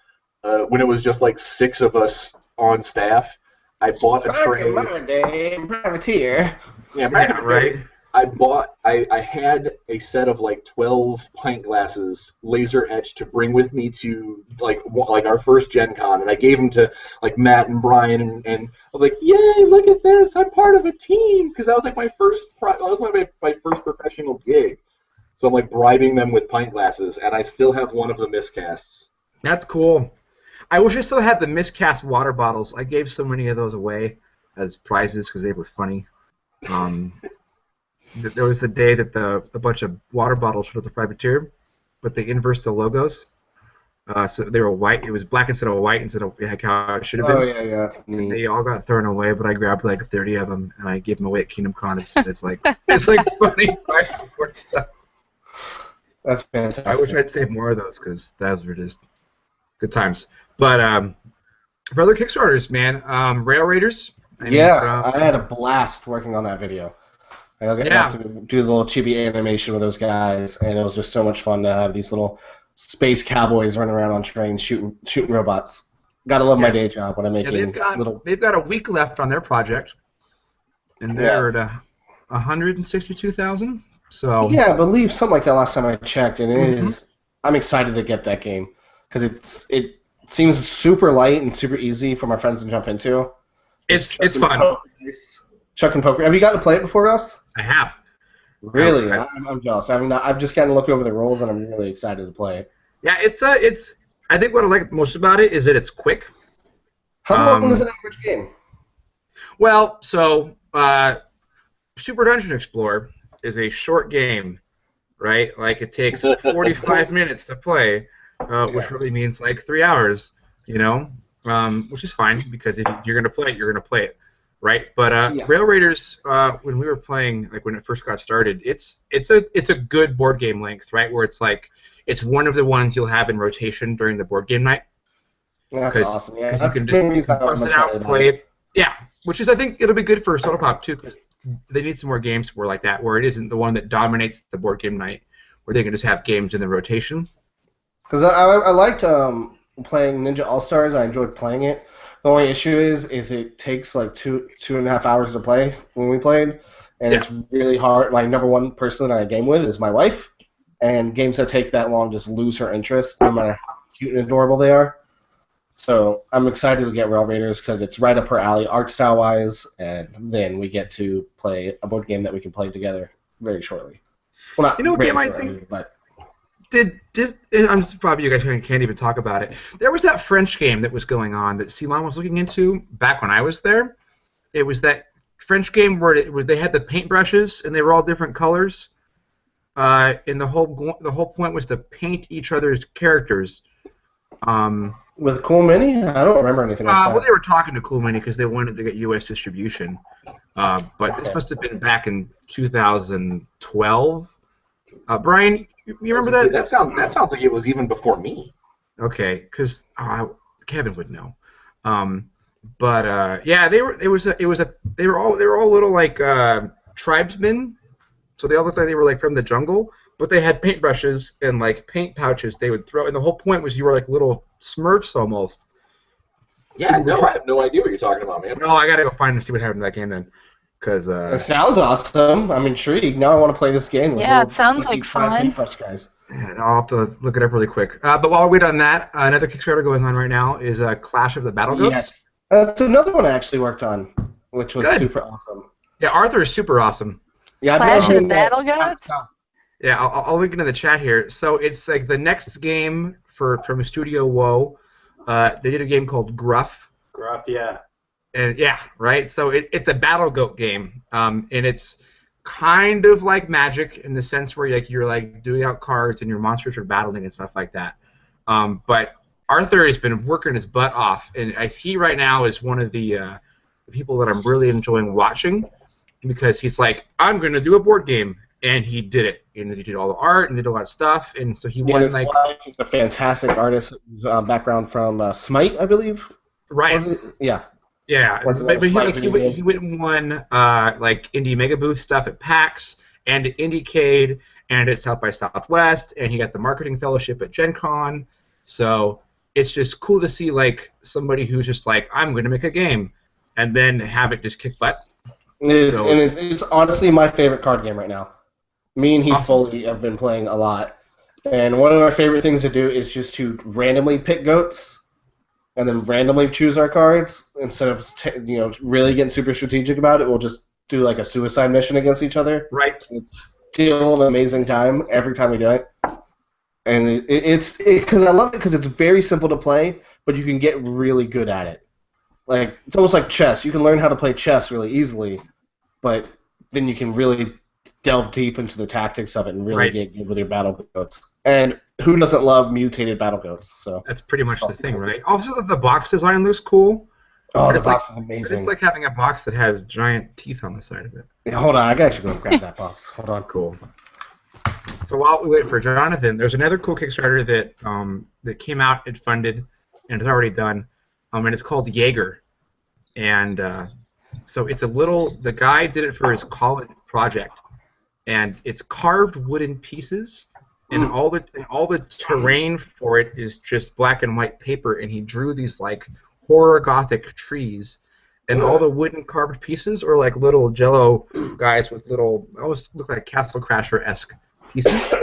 when it was just like 6 of us on staff, I bought a tray. Back in my day, Privateer. Yeah, right. I had a set of like 12 pint glasses laser etched to bring with me to like our first Gen Con, and I gave them to like Matt and Brian, and I was like, yay, look at this, I'm part of a team, because that was like my first my first professional gig. So I'm like bribing them with pint glasses, and I still have one of the miscasts. That's cool. I wish I still had the miscast water bottles. I gave so many of those away as prizes because they were funny. There was the day that a bunch of water bottles showed up the Privateer, but they inversed the logos. So they were white. It was black instead of white instead of like how it should have been. Oh, yeah, that's neat. They all got thrown away, but I grabbed like 30 of them, and I gave them away at Kingdom Con. It's like funny price support stuff. That's fantastic. I wish I'd saved more of those because those were just good times. But for other Kickstarters, man, Rail Raiders. I had a blast working on that video. I got to do the little chibi animation with those guys, and it was just so much fun to have these little space cowboys running around on trains shooting robots. Gotta love my day job when I'm making they've got a week left on their project, and they're at 162,000. So yeah, I believe something like that last time I checked, and it is. I'm excited to get that game because it seems super light and super easy for my friends to jump into. It's fun. Chuck and poker. Have you gotten to play it before, Russ? I have. Really? I'm jealous. I've just gotten to look over the rules, and I'm really excited to play it. Yeah, it's. I think what I like most about it is that it's quick. How long is an average game? Well, so Super Dungeon Explorer is a short game, right? Like it takes 45 minutes to play, which really means like 3 hours, which is fine because if you're gonna play it, you're gonna play it. Right, but Rail Raiders, when we were playing, like when it first got started, it's a good board game length, right? Where it's like it's one of the ones you'll have in rotation during the board game night. That's awesome. Yeah, you can just bust it out, play it. Yeah, which is I think it'll be good for Tabletop too, because they need some more games where like that, where it isn't the one that dominates the board game night, where they can just have games in the rotation. Because I liked playing Ninja All Stars. I enjoyed playing it. The only issue is it takes like two and a half hours to play when we played, and it's really hard. My number one person I game with is my wife, and games that take that long just lose her interest, no matter how cute and adorable they are. So I'm excited to get Rail Raiders because it's right up her alley, art style wise, and then we get to play a board game that we can play together very shortly. Well, not What very game I shortly, think but I'm probably you guys can't even talk about it. There was that French game that was going on that Ceylon was looking into back when I was there. It was that French game where they had the paintbrushes and they were all different colors. And the whole point was to paint each other's characters. with Cool Mini, I don't remember anything like that. Well, they were talking to Cool Mini because they wanted to get U.S. distribution. But this must have been back in 2012. Brian, you remember that? That sounds like it was even before me. Okay, because Kevin would know. Yeah, they were all little like tribesmen, so they all looked like they were like from the jungle. But they had paintbrushes and like paint pouches they would throw, and the whole point was you were like little Smurfs almost. Yeah, no, I have no idea what you're talking about, man. No, I gotta go find and see what happened in that game then, because It sounds awesome. I'm intrigued. Now I want to play this game. With Yeah, little it sounds funky like fun. paintbrush guys. I'll have to look it up really quick. But while we're on that, another Kickstarter going on right now is Clash of the Battle Goats. Yes. That's another one I actually worked on, which was Good. super awesome. Yeah, Arthur is super awesome. Yeah, I've Clash never of the been Battle down Goats? south. Yeah, I'll link it in the chat here. So it's like the next game from Studio Woe. They did a game called Gruff. Gruff, yeah. And yeah, right. So it's a battle goat game, and it's kind of like Magic in the sense where you're like doing out cards and your monsters are battling and stuff like that. But Arthur has been working his butt off, and he right now is one of the people that I'm really enjoying watching because he's like, I'm going to do a board game. And he did it. And he did all the art and did all that stuff. And so he won his like wife is a fantastic artist. Background from Smite, I believe. right. Was it? Yeah. Yeah, Was it but he Smite video game? went and won like Indie Mega Booth stuff at PAX and at IndieCade and at South by Southwest, and he got the marketing fellowship at Gen Con. So it's just cool to see like somebody who's just like, I'm going to make a game, and then have it just kick butt. It is, So- and it's honestly my favorite card game right now. Me and Heath Awesome. Foley have been playing a lot, and one of our favorite things to do is just to randomly pick goats, and then randomly choose our cards instead of really getting super strategic about it. We'll just do like a suicide mission against each other. Right. It's still an amazing time every time we do it, and it's because I love it because it's very simple to play, but you can get really good at it. Like it's almost like chess. You can learn how to play chess really easily, but then you can really delve deep into the tactics of it and really Right. get good with your battle goats. And who doesn't love mutated battle goats? So That's pretty much the thing, right? Also, the box design looks cool. oh, the It's like- box is amazing. It's like having a box that has giant teeth on the side of it. Yeah, hold on, I gotta actually go grab that box. Hold on. Cool. So while we wait for Jonathan, there's another cool Kickstarter that came out and funded and is already done, and it's called Jaeger, and so it's the guy did it for his college project, and it's carved wooden pieces, and all the terrain for it is just black and white paper, and he drew these like horror gothic trees. And all the wooden carved pieces are like little Jello guys with little, almost look like Castle Crasher-esque pieces.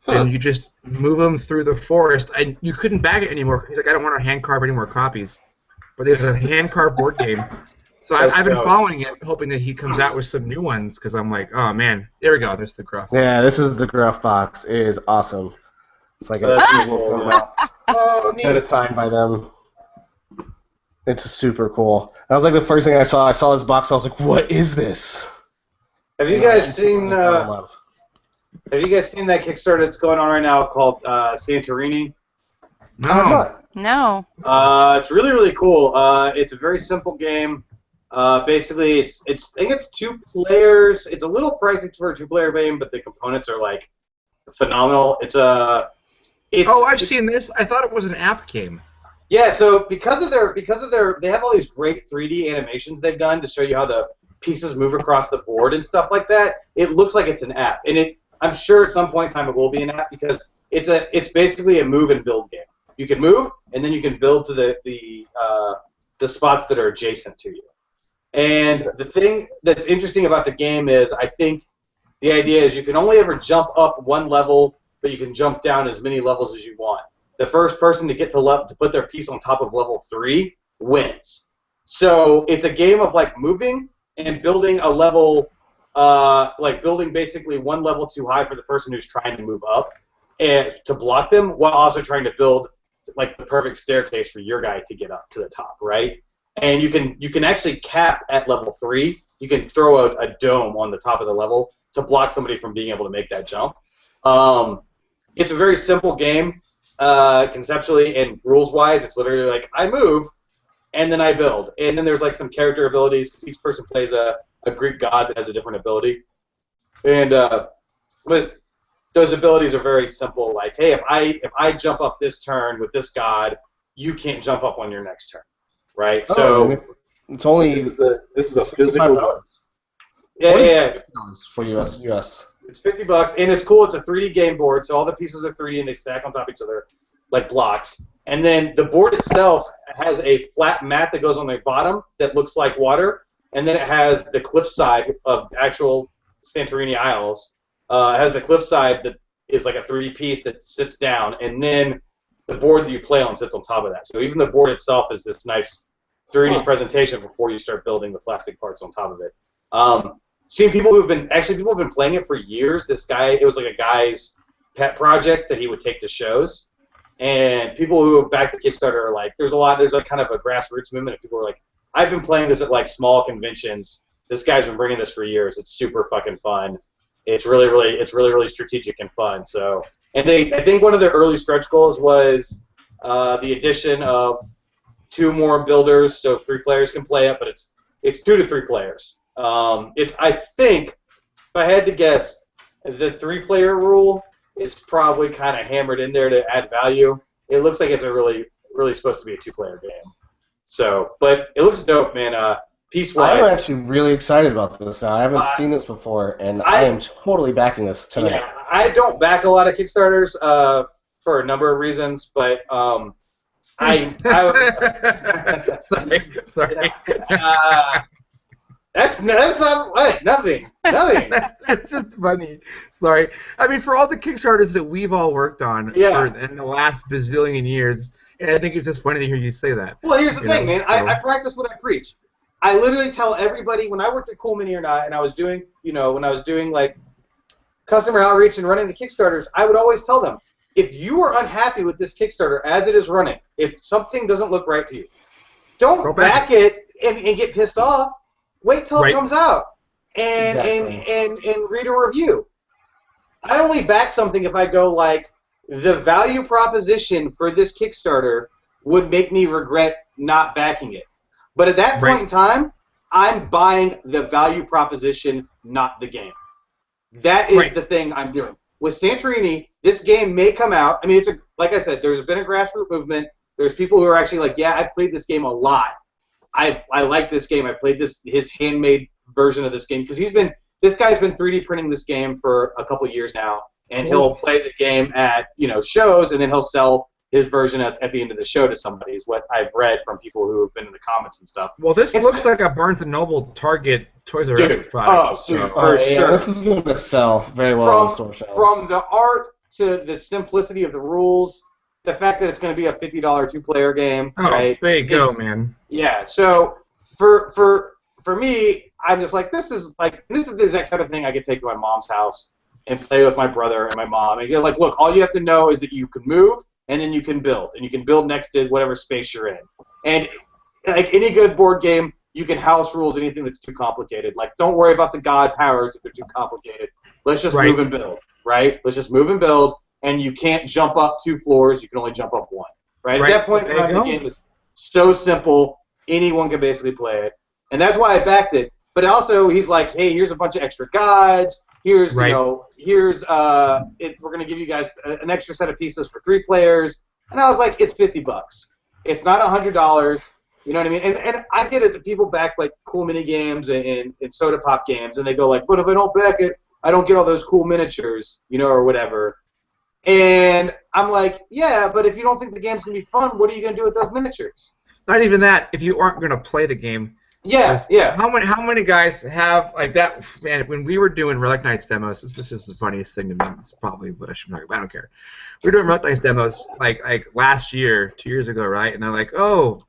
And you just move them through the forest, and you couldn't bag it anymore. He's like, I don't want to hand carve any more copies. But there's a hand carved board game. So I've been dope. following it, hoping that he comes out with some new ones, because I'm like, oh man, there we go. There's the Gruff. Yeah, this is the Gruff box. It is awesome. It's like a That's cool cool, format. Oh, Got it signed by them. It's super cool. That was like the first thing I saw. I saw this box. I was like, "What is this?" Have you guys seen? Have you guys seen that Kickstarter that's going on right now called Santorini? I'm No. not. No. It's really really cool. It's a very simple game. Basically, I think it's 2 players. It's a little pricey for a 2-player game, but the components are like phenomenal. Oh, I've seen this. I thought it was an app game. Yeah, so because of their they have all these great 3D animations they've done to show you how the pieces move across the board and stuff like that. It looks like it's an app, and I'm sure at some point in time it will be an app because it's basically a move and build game. You can move and then you can build to the spots that are adjacent to you. And the thing that's interesting about the game is I think the idea is you can only ever jump up 1 level, but you can jump down as many levels as you want. the first person to get to put their piece on top of level 3 wins. So it's a game of like moving and building a level, like building basically one level too high for the person who's trying to move up and to block them, while also trying to build like the perfect staircase for your guy to get up to the top, right? And you can actually cap at level 3. You can throw a dome on the top of the level to block somebody from being able to make that jump. It's a very simple game conceptually and rules-wise. It's literally like I move, and then I build. And then there's like some character abilities because each person plays a Greek god that has a different ability. And but those abilities are very simple. Like, hey, if I jump up this turn with this god, you can't jump up on your next turn, right? Oh, so it's only This is a physical. yeah. for US. It's $50, and it's cool. It's a 3D game board, so all the pieces are 3D, and they stack on top of each other like blocks. And then the board itself has a flat mat that goes on the bottom that looks like water, and then it has the cliffside of actual Santorini Isles. It has the cliffside that is like a 3D piece that sits down, and then the board that you play on sits on top of that. So even the board itself is this nice 3D presentation before you start building the plastic parts on top of it. Seen people who've been playing it for years. This guy, it was like a guy's pet project that he would take to shows, and people who have backed the Kickstarter are like, there's like kind of a grassroots movement, and people are like, I've been playing this at like small conventions. This guy's been bringing this for years. It's super fucking fun. It's really strategic and fun. So, and I think one of their early stretch goals was the addition of 2 more builders, so 3 players can play it, but it's 2 to 3 players. I think, if I had to guess, the 3-player rule is probably kind of hammered in there to add value. It looks like it's a really supposed to be a 2-player game. So, but it looks dope, man. Piece-wise, I'm actually really excited about this now. I haven't seen this before, and I am totally backing this tonight. Yeah, I don't back a lot of Kickstarters for a number of reasons, but I sorry. That's not what, nothing. That's just funny. Sorry. I mean, for all the Kickstarters that we've all worked on in the last bazillion years, and I think it's just funny to hear you say that. Well, here's the thing, man. So. I practice what I preach. I literally tell everybody when I worked at Cool Mini or Not, and I was doing, when I was doing like customer outreach and running the Kickstarters, I would always tell them, if you are unhappy with this Kickstarter as it is running, if something doesn't look right to you, don't back it and get pissed off. Wait till it comes out and read a review. I only back something if I go like, the value proposition for this Kickstarter would make me regret not backing it. But at that point in time, I'm buying the value proposition, not the game. That is the thing I'm doing. With Santorini, this game may come out. I mean, like I said, there's been a grassroots movement. There's people who are actually like, yeah, I played this game a lot. I like this game. I played his handmade version of this game because this guy's been 3D printing this game for a couple years now, and he'll play the game at shows, and then he'll sell his version at the end of the show to somebody. Is what I've read from people who have been in the comments and stuff. Well, this looks like a Barnes and Noble, Target, Toys R Us product. For sure. This is going to sell very well on store shelves. From the art to the simplicity of the rules. The fact that it's going to be a $50 2-player game, right? There you go, man. Yeah. So for me, I'm just like, this is the exact type of thing I could take to my mom's house and play with my brother and my mom. And you're like, look, all you have to know is that you can move and then you can build, and you can build next to whatever space you're in. And like any good board game, you can house rules anything that's too complicated. Like, don't worry about the god powers if they're too complicated. Let's just move and build, right? Let's just move and build. And you can't jump up 2 floors, you can only jump up 1. Right? At that point in time, the game is so simple, anyone can basically play it. And that's why I backed it. But also, he's like, hey, here's a bunch of extra guides. Here's, we're going to give you guys an extra set of pieces for 3 players. And I was like, it's $50. It's not $100. You know what I mean? And I get it that people back, like, cool mini games and soda pop games, and they go like, but if I don't back it, I don't get all those cool miniatures, or whatever. And I'm like, yeah, but if you don't think the game's going to be fun, what are you going to do with those miniatures? Not even that. If you aren't going to play the game, Yeah. How many guys have like that? Man, when we were doing Relic Knights demos, this is the funniest thing to me. It's probably what I should talk about. I don't care. We were doing Relic Knights demos like last year, 2 years ago, right? And they're like, "Oh,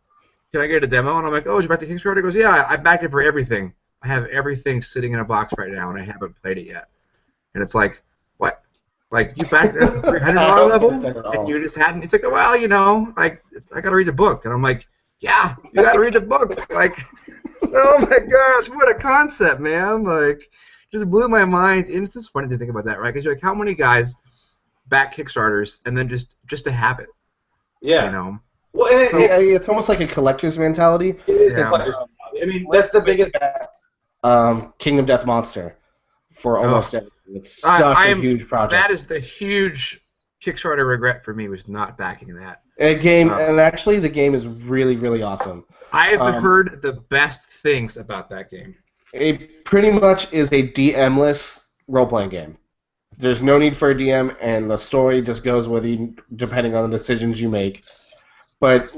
can I get a demo?" And I'm like, "Oh, did you back the Kickstarter?" He goes, "Yeah, I backed it for everything. I have everything sitting in a box right now, and I haven't played it yet." And it's like, what? Like you backed it at the $300 level, and you just hadn't. It's like, well, you know, like I got to read the book, and I'm like, yeah, you got to read the book, like. Oh my gosh, what a concept, man! Like, just blew my mind. And it's just funny to think about that, right? Because you're like, how many guys back Kickstarters and then just to have it? Yeah. You know. Well, it's almost like a collector's mentality. It is a collector's mentality. I mean, that's the biggest. Kingdom Death Monster for almost everything. It's such a huge project. That is the huge Kickstarter regret for me, was not backing that. And actually the game is really, really awesome. I have heard the best things about that game. It pretty much is a DM-less role-playing game. There's no need for a DM, and the story just goes with you depending on the decisions you make. But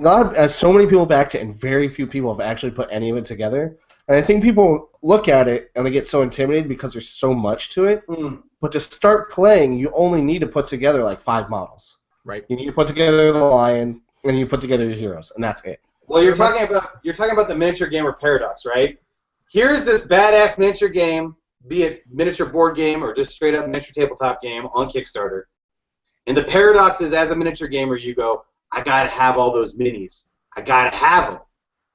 so many people backed it, and very few people have actually put any of it together. And I think people look at it, and they get so intimidated because there's so much to it. But to start playing, you only need to put together like 5 models. Right. You need to put together the lion, and you put together your heroes, and that's it. Well, you're talking about the miniature gamer paradox, right? Here's this badass miniature game, be it miniature board game or just straight up miniature tabletop game on Kickstarter. And the paradox is, as a miniature gamer, you go, I gotta have all those minis. I gotta have them.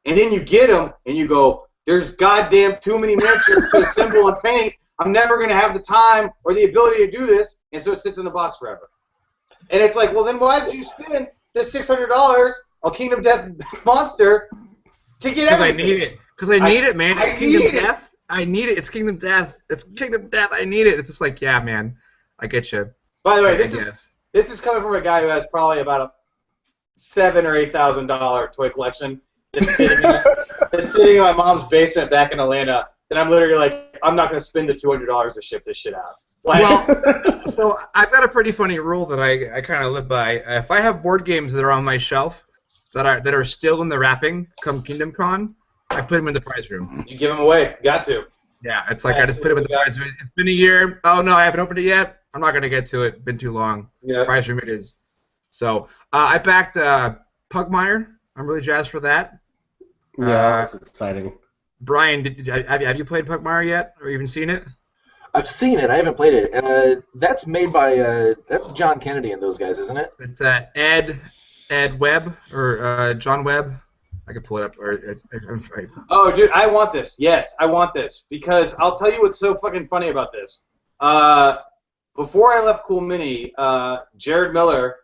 And then you get them, and you go, there's goddamn too many miniatures to assemble and paint. I'm never gonna have the time or the ability to do this, and so it sits in the box forever. And it's like, well, then why did you spend this $600 on Kingdom Death Monster to get everything? Because I need it, man. It's Kingdom Death. I need it. It's Kingdom Death. It's Kingdom Death. I need it. It's just like, yeah, man. I get you. By the way, this is coming from a guy who has probably about a $7,000 or $8,000 toy collection that's sitting in my mom's basement back in Atlanta. And I'm literally like, I'm not going to spend the $200 to ship this shit out. Like, well, so I've got a pretty funny rule that I kind of live by. If I have board games that are on my shelf that are still in the wrapping come Kingdom Con, I put them in the prize room. You give them away. Got to. Yeah, it's like I just put them in the prize room. It's been a year. Oh, no, I haven't opened it yet. I'm not going to get to it. Been too long. Yeah. Prize room it is. So I backed Pugmire. I'm really jazzed for that. Yeah, that's exciting. Brian, have you played Pugmire yet, or even seen it? I've seen it. I haven't played it. That's made by that's John Kennedy and those guys, isn't it? It's Ed Webb or John Webb. I can pull it up. Oh, dude, I want this. Yes, I want this because I'll tell you what's so fucking funny about this. Before I left Cool Mini, Jared Miller,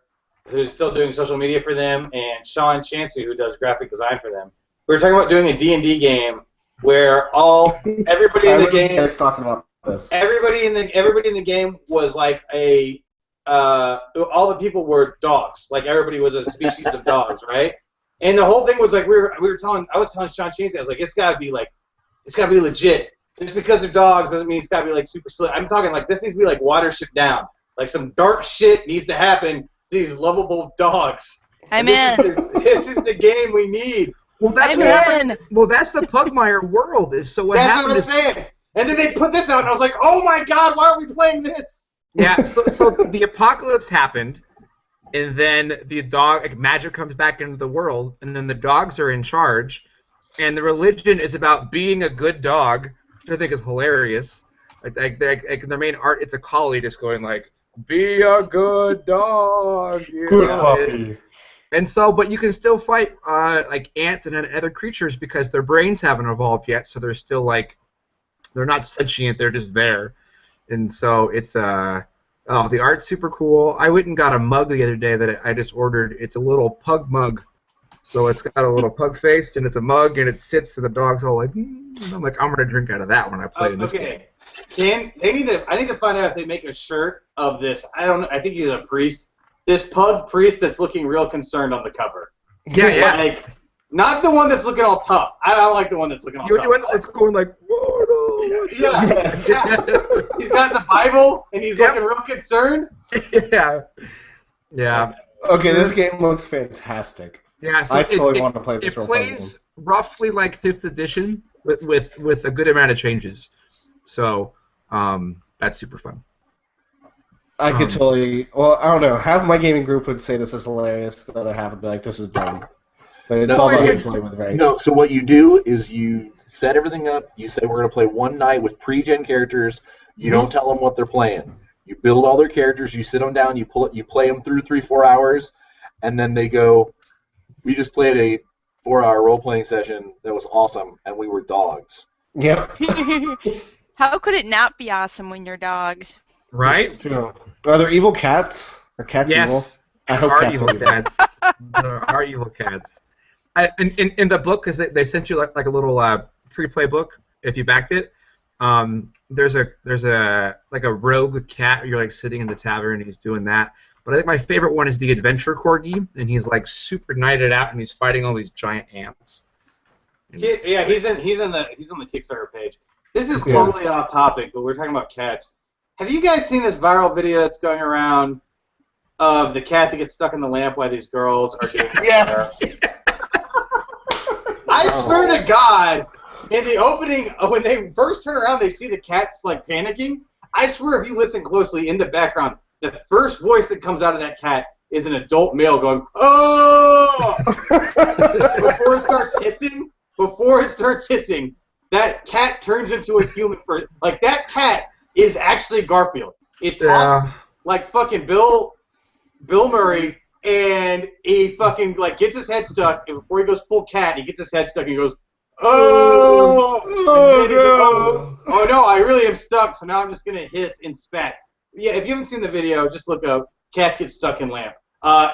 who's still doing social media for them, and Sean Chansey, who does graphic design for them, we were talking about doing a D&D game where everybody in the game is talking about this. Everybody in the game was like all the people were dogs. Like everybody was a species of dogs, right? And the whole thing was like I was telling Sean Chansey, I was like, it's gotta be legit. Just because they're dogs doesn't mean it's gotta be like super slick. I'm talking like this needs to be like Watership Down. Like some dark shit needs to happen to these lovable dogs. This is the game we need. Well, that's what happened. Well, that's the Pugmire world. That's what I'm saying. And then they put this out, and I was like, oh my god, why are we playing this? Yeah, so the apocalypse happened, and then the magic comes back into the world, and then the dogs are in charge, and the religion is about being a good dog, which I think is hilarious. Like their main art, it's a collie just going like, be a good dog. Good puppy. And so, but you can still fight like ants and other creatures because their brains haven't evolved yet, so they're still like, they're not sentient, they're just there. And so it's the art's super cool. I went and got a mug the other day that I just ordered. It's a little pug mug. So it's got a little pug face, and it's a mug, and it sits, and the dog's all like, and I'm like, I'm going to drink out of that when I play in this game. I need to find out if they make a shirt of this. I think he's a priest. This pug priest that's looking real concerned on the cover. Yeah. Like, not the one that's looking all tough. I don't like the one that's looking all tough. It's going like, whoa, yeah. He's got the Bible, and he's looking real concerned. Yeah. Okay, this game looks fantastic. Yeah, so I totally want to play this. It plays roughly like 5th edition, with a good amount of changes. So that's super fun. I could totally. Well, I don't know. Half of my gaming group would say this is hilarious. The other half would be like, "This is dumb." But it's all about enjoying with right. No, so what you do is you set everything up. You say we're going to play one night with pre-gen characters. You don't tell them what they're playing. You build all their characters. You sit them down. You play them through 3-4 hours, and then they go. We just played a 4-hour role-playing session that was awesome, and we were dogs. Yep. How could it not be awesome when you're dogs? Right? True. Are there evil cats? Are cats evil? Yes. I hope Are cats evil are evil. cats. There are evil cats. In the book, because they sent you like a little pre-play book if you backed it. There's a like a rogue cat. You're like sitting in the tavern and he's doing that. But I think my favorite one is the adventure corgi, and he's like super nighted out and he's fighting all these giant ants. He's on the Kickstarter page. This is totally off topic, but we're talking about cats. Have you guys seen this viral video that's going around of the cat that gets stuck in the lamp while these girls are doing Yes. I swear to God, in the opening, when they first turn around, they see the cat's like panicking. I swear, if you listen closely in the background, the first voice that comes out of that cat is an adult male going, "Oh!" Before it starts hissing, that cat turns into a human. Like, that cat is actually Garfield. It talks like fucking Bill Murray, and he fucking like gets his head stuck, and before he goes full cat, he gets his head stuck and he goes, "Oh!" And then he's like, oh no, I really am stuck, so now I'm just gonna hiss and spat. Yeah, if you haven't seen the video, just look up "cat gets stuck in lamp."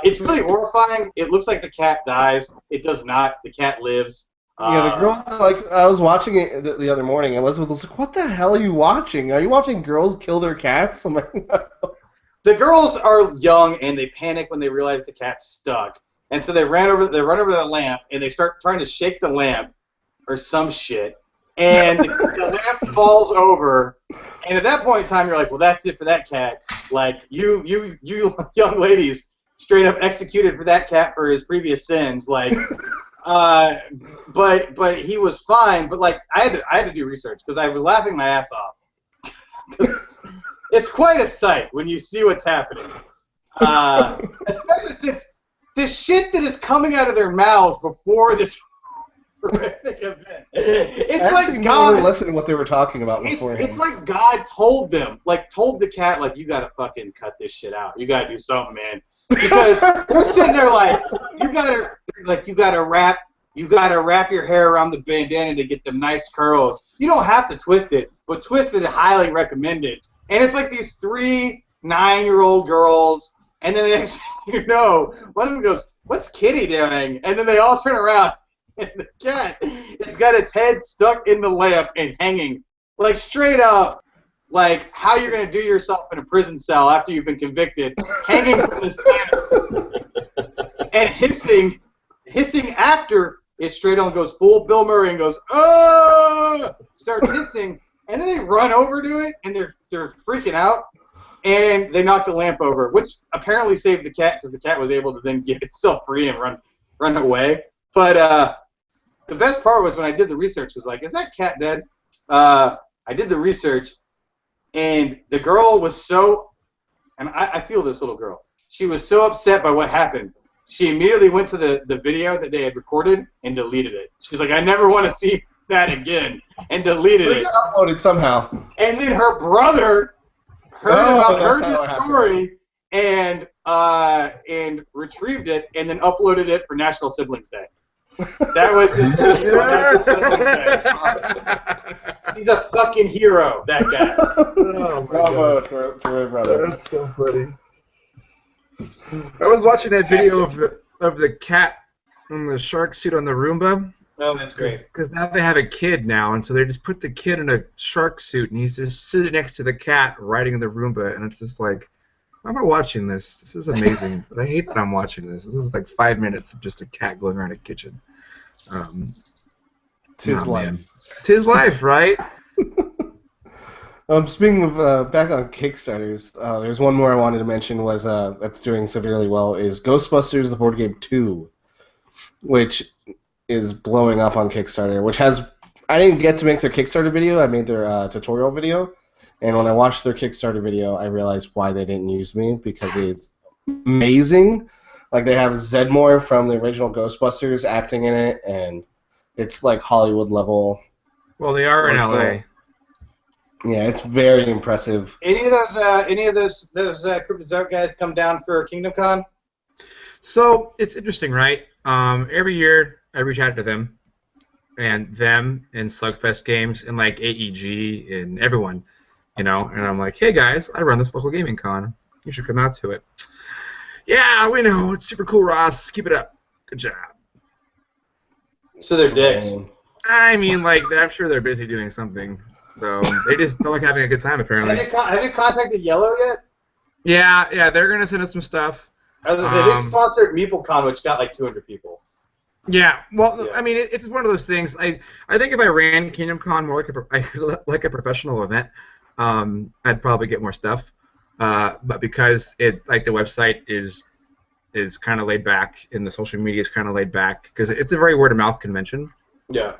It's really horrifying. It looks like the cat dies. It does not. The cat lives. Yeah, the girl, like, I was watching it the other morning, and Elizabeth was like, "What the hell are you watching? Are you watching girls kill their cats?" I'm like, "No." The girls are young, and they panic when they realize the cat's stuck. And so they run over the lamp, and they start trying to shake the lamp or some shit. And the lamp falls over. And at that point in time, you're like, well, that's it for that cat. Like, you young ladies straight up executed for that cat for his previous sins. Like, but he was fine. But like, I had to do research because I was laughing my ass off. It's quite a sight when you see what's happening, especially since the shit that is coming out of their mouths before this horrific event. It's like God really listened to what they were talking about beforehand. It's like God told them, like told the cat, like, you gotta fucking cut this shit out. You gotta do something, man. Because they're sitting there like, you gotta wrap your hair around the bandana to get them nice curls. You don't have to twist it, but twist it is highly recommended. And it's like these 3 9-year-old girls, and then the next thing you know, one of them goes, "What's Kitty doing?" And then they all turn around, and the cat has got its head stuck in the lamp and hanging, like straight up, like how you're gonna do yourself in a prison cell after you've been convicted, hanging from this lamp, and hissing after it straight on goes full Bill Murray and goes, "Oh!" starts hissing. And then they run over to it, and they're freaking out, and they knock the lamp over, which apparently saved the cat because the cat was able to then get itself free and run away. But the best part was when I did the research, was like, is that cat dead? I did the research, and the girl was so, and I feel this little girl, she was so upset by what happened. She immediately went to the video that they had recorded and deleted it. She was like, I never want to see that again, and deleted it. Uploaded somehow. And then her brother heard the story and retrieved it and then uploaded it for National Siblings Day. That was his National Siblings Day. He's a fucking hero, that guy. Oh, bravo to my brother. That's so funny. I was watching that video of the cat in the shark suit on the Roomba. Oh, that's great. Because now they have a kid now, and so they just put the kid in a shark suit, and he's just sitting next to the cat riding the Roomba, and it's just like, why am I watching this? This is amazing, but I hate that I'm watching this. This is like 5 minutes of just a cat going around a kitchen. Tis life. Man. Tis life, right? Speaking of back on Kickstarters, there's one more I wanted to mention was that's doing severely well is Ghostbusters: The Board Game 2, which is blowing up on Kickstarter, which has I didn't get to make their Kickstarter video. I made their tutorial video, and when I watched their Kickstarter video, I realized why they didn't use me, because it's amazing. Like, they have Zedmore from the original Ghostbusters acting in it, and it's like Hollywood level. Well, they are in LA. Yeah, it's very impressive. Any of those Cryptozoic guys come down for Kingdom Con? So it's interesting, right? Every year I reach out to them and Slugfest Games and like AEG and everyone, and I'm like, hey guys, I run this local gaming con. You should come out to it. Yeah, we know. It's super cool, Ross. Keep it up. Good job. So they're dicks. I mean, like, I'm sure they're busy doing something. So they just don't like having a good time, apparently. Have you contacted Yellow yet? Yeah, they're going to send us some stuff. I was going to say, they sponsored MeepleCon, which got like 200 people. Yeah, well, I mean, it's one of those things. I think if I ran Kingdom Con more like a professional event, I'd probably get more stuff. But because the website is kind of laid back and the social media is kind of laid back, because it's a very word-of-mouth convention. Yeah.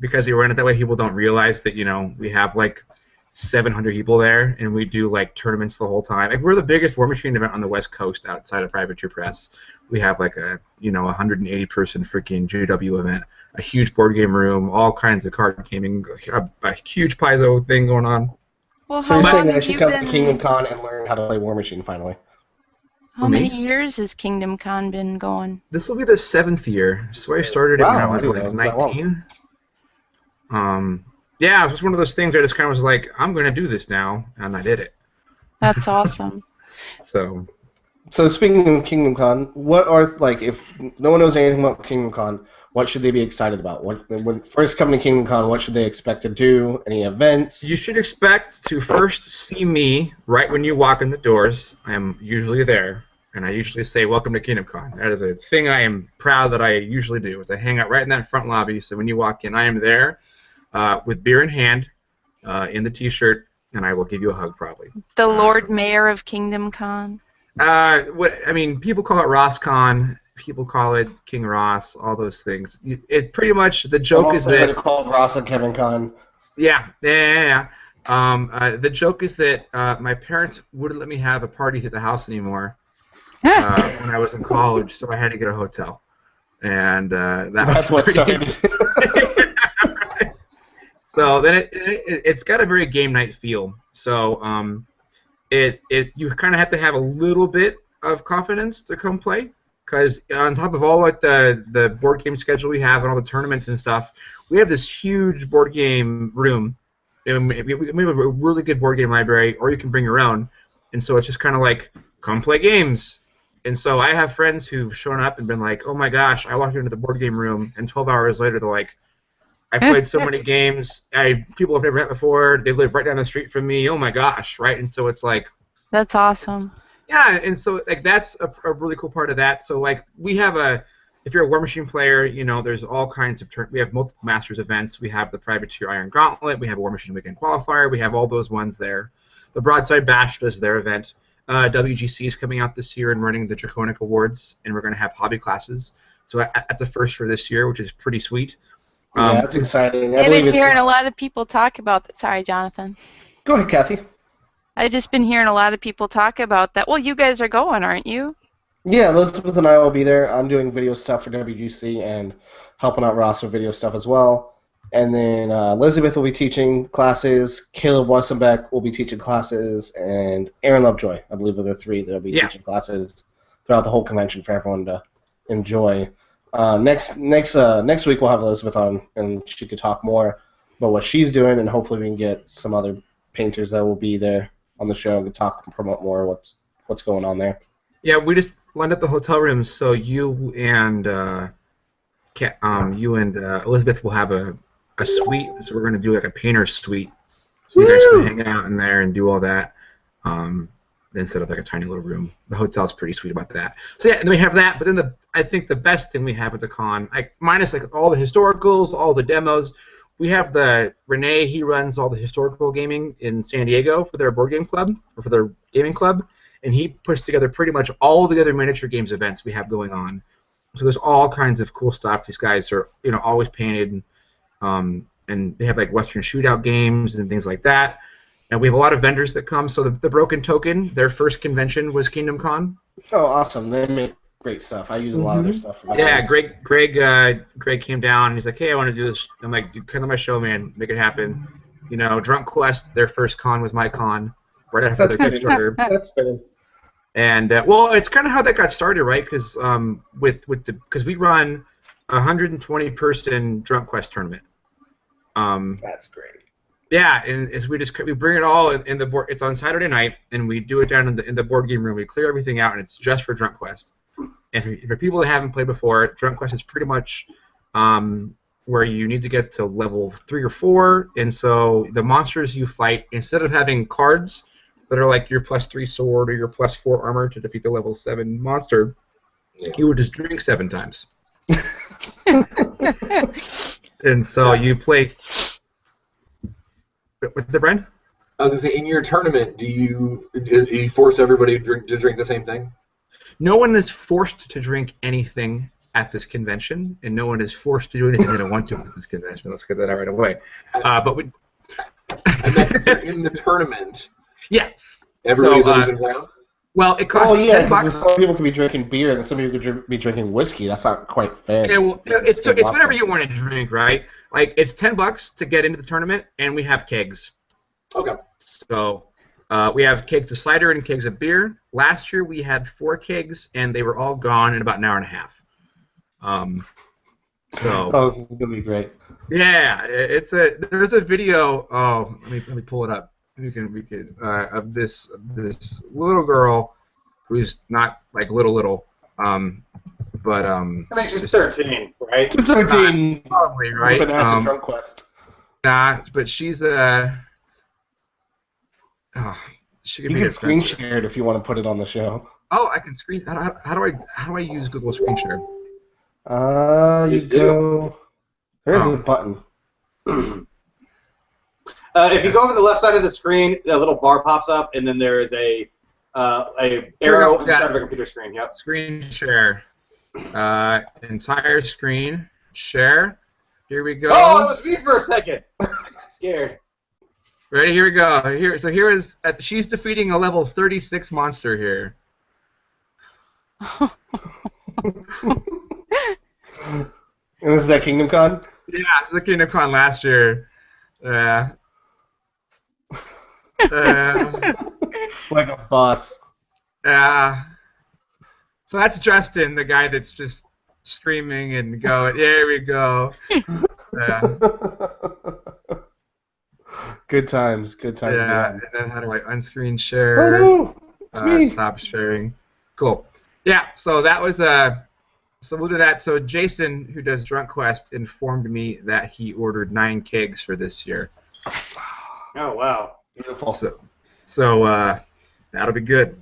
Because you run it that way, people don't realize that, we have like 700 people there, and we do like tournaments the whole time. Like, we're the biggest War Machine event on the West Coast outside of Privateer Press. We have like a 180-person freaking GW event, a huge board game room, all kinds of card gaming, a huge Paizo thing going on. Well, So you're saying I should come to Kingdom Con and learn how to play War Machine finally? How many years has Kingdom Con been going? This will be the 7th year. So I started it when I was like 19. Yeah, it was one of those things where I just kind of was like, I'm going to do this now, and I did it. That's awesome. So speaking of Kingdom Con, what are, like, if no one knows anything about Kingdom Con, what should they be excited about? When first coming to Kingdom Con, what should they expect to do? Any events? You should expect to first see me right when you walk in the doors. I am usually there, and I usually say, welcome to Kingdom Con. That is a thing I am proud that I usually do, is I hang out right in that front lobby, so when you walk in, I am there with beer in hand, in the t-shirt, and I will give you a hug probably. The Lord Mayor of Kingdom Con? People call it RossCon. People call it King Ross. All those things. It pretty much, the joke is that it's called Ross and Kevin Con. Yeah. The joke is that my parents wouldn't let me have a party at the house anymore when I was in college, so I had to get a hotel, and that's what started. So then it's got a very game night feel. So you kind of have to have a little bit of confidence to come play, because on top of all like the board game schedule we have and all the tournaments and stuff, we have this huge board game room. And we have a really good board game library, or you can bring your own. And so it's just kind of like, come play games. And so I have friends who've shown up and been like, oh my gosh, I walked into the board game room, and 12 hours later they're like, I played so many games. People I've never met before. They live right down the street from me. Oh my gosh, right? And so it's like, that's awesome. Yeah, and so like that's a really cool part of that. So like we have if you're a War Machine player, there's all kinds of we have multiple Masters events. We have the Privateer Iron Gauntlet. We have a War Machine Weekend Qualifier. We have all those ones there. The Broadside Bash does their event. WGC is coming out this year and running the Draconic Awards, and we're going to have hobby classes. So at the first for this year, which is pretty sweet. Yeah, that's exciting. I've been hearing a lot of people talk about that. Sorry, Jonathan. Go ahead, Cathy. I've just been hearing a lot of people talk about that. Well, you guys are going, aren't you? Yeah, Elizabeth and I will be there. I'm doing video stuff for WGC and helping out Ross with video stuff as well. And then Elizabeth will be teaching classes, Caleb Wassenbeck will be teaching classes, and Aaron Lovejoy, I believe, are the three that will be teaching classes throughout the whole convention for everyone to enjoy. Next week we'll have Elizabeth on, and she could talk more about what she's doing, and hopefully we can get some other painters that will be there on the show to talk and promote more what's going on there. Yeah, we just lined up the hotel rooms, so you and Elizabeth will have a suite. So we're going to do like a painter's suite, so you guys can hang out in there and do all that. Instead of like a tiny little room. The hotel's pretty sweet about that. So yeah, and then we have that, but then I think the best thing we have at the con, minus like all the historicals, all the demos, we have Renee, he runs all the historical gaming in San Diego for their board game club, or for their gaming club, and he puts together pretty much all the other miniature games events we have going on. So there's all kinds of cool stuff. These guys are, always painted. and they have like Western shootout games and things like that. And we have a lot of vendors that come. So the Broken Token, their first convention was Kingdom Con. Oh, awesome! They make great stuff. I use a lot of their stuff. For Yeah, Greg came down and he's like, hey, I want to do this. I'm like, dude, come to my show, man, make it happen. You know, Drunk Quest, their first con was my con, right after That's their good. Kickstarter. That's good. And well, it's kind of how that got started, right? Because because we run a 120-person Drunk Quest tournament. That's great. Yeah, and we bring it all in the board. It's on Saturday night, and we do it down in the board game room. We clear everything out, and it's just for Drunk Quest. And for people that haven't played before, Drunk Quest is pretty much where you need to get to level 3 or 4, and so the monsters you fight, instead of having cards that are like your +3 sword or your +4 armor to defeat the level 7 monster, you would just drink 7 times. And so you play. What's the brand? I was going to say, in your tournament, do you force everybody to drink the same thing? No one is forced to drink anything at this convention, and no one is forced to do anything they don't want to at this convention. Let's get that out right away. But we. And then in the tournament. Yeah. Everybody's even ground? Well, it costs $10. Some people could be drinking beer, and some people could be drinking whiskey. That's not quite fair. Yeah, well, it's whatever you want to drink, right? Like, it's $10 to get into the tournament, and we have kegs. Okay. So we have kegs of cider and kegs of beer. Last year we had 4 kegs, and they were all gone in about an hour and a half. Oh, this is gonna be great. Yeah, there's a video. Oh, let me pull it up. We can of this little girl who's not like little, but I mean, she's 13, right? 13, probably right. Drunk Quest. Nah, but she's she can You be can screen defensive. share it if you want to put it on the show. Oh, I can screen. How do I use Google Screen Share? You go. There's a button. If you go over the left side of the screen, a little bar pops up, and then there is a arrow inside of a computer screen. Yep. Screen share. Entire screen. Share. Here we go. Oh, it was me for a second. I got scared. Ready? Here we go. Here is she's defeating a level 36 monster here. And this is at Kingdom Con? Yeah, this is at Kingdom Con last year. Like a boss. So that's Justin, the guy that's just screaming and going, there we go. Good times. Yeah, and then how do I unscreen share? Oh no! It's me! Stop sharing. Cool. Yeah, so that was so we'll do that. So Jason, who does Drunk Quest, informed me that he ordered 9 kegs for this year. Oh, wow. Beautiful. So that'll be good.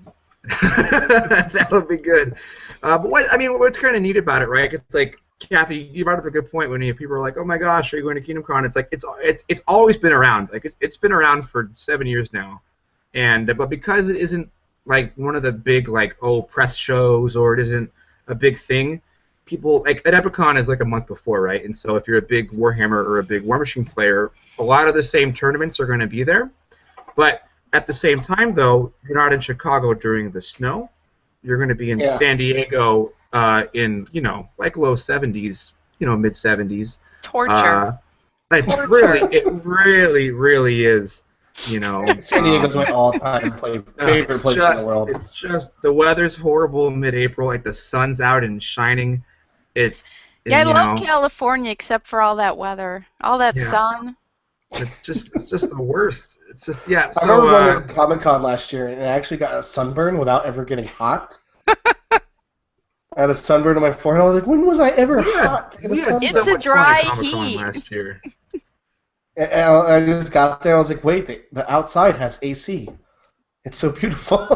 That'll be good. But what's kind of neat about it, right? It's like, Cathy, you brought up a good point when people are like, "Oh my gosh, are you going to Kingdom Con?" It's like it's always been around. Like it's been around for 7 years now, but because it isn't like one of the big press shows, or it isn't a big thing, people like at Epicon is like a month before, right? And so if you're a big Warhammer or a big War Machine player, a lot of the same tournaments are going to be there. But at the same time, though, you're not in Chicago during the snow. You're going to be in San Diego in low 70s, mid 70s. Torture. It really is. San Diego's my all-time favorite place in the world. It's just the weather's horrible in mid-April. Like the sun's out and shining. I love California except for all that weather, all that sun. It's just the worst. It's just I remember going to Comic-Con last year and I actually got a sunburn without ever getting hot. I had a sunburn on my forehead. I was like, when was I ever hot to get a sunburn? It's a dry heat. Last year. And I just got there. I was like, wait, the outside has AC. It's so beautiful.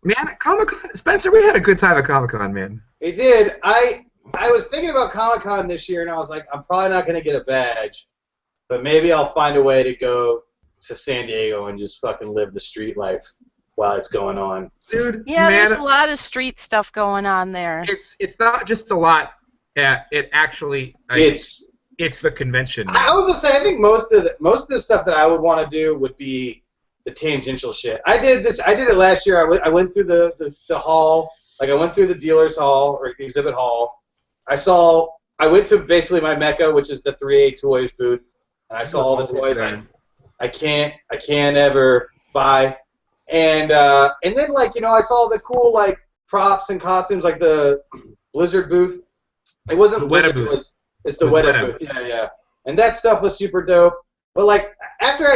Man, at Comic-Con, Spencer, we had a good time at Comic-Con, man. We did. I was thinking about Comic-Con this year, and I was like, I'm probably not going to get a badge, but maybe I'll find a way to go to San Diego and just fucking live the street life while it's going on. Dude, yeah, there's a lot of street stuff going on there. It's not just a lot. It actually It's the convention. I would just say I think most of the stuff that I would want to do would be the tangential shit. I did it last year. I went through the hall. Like I went through the dealer's hall or the exhibit hall. I went to basically my mecca, which is the 3A Toys booth, and I saw all the toys I can't ever buy. And then like I saw the cool like props and costumes like the Blizzard booth. It wasn't Blizzard. It's the Weta booth. Yeah. And that stuff was super dope. But like after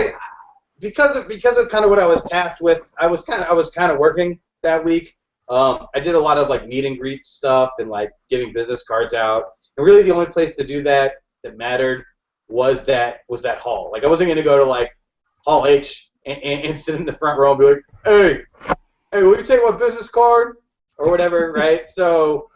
because of kind of what I was tasked with, I was kind of working that week. I did a lot of like meet and greet stuff and like giving business cards out. And really the only place to do that mattered was that hall. Like I wasn't going to go to like Hall H and sit in the front row and be like, hey, will you take my business card or whatever, right? So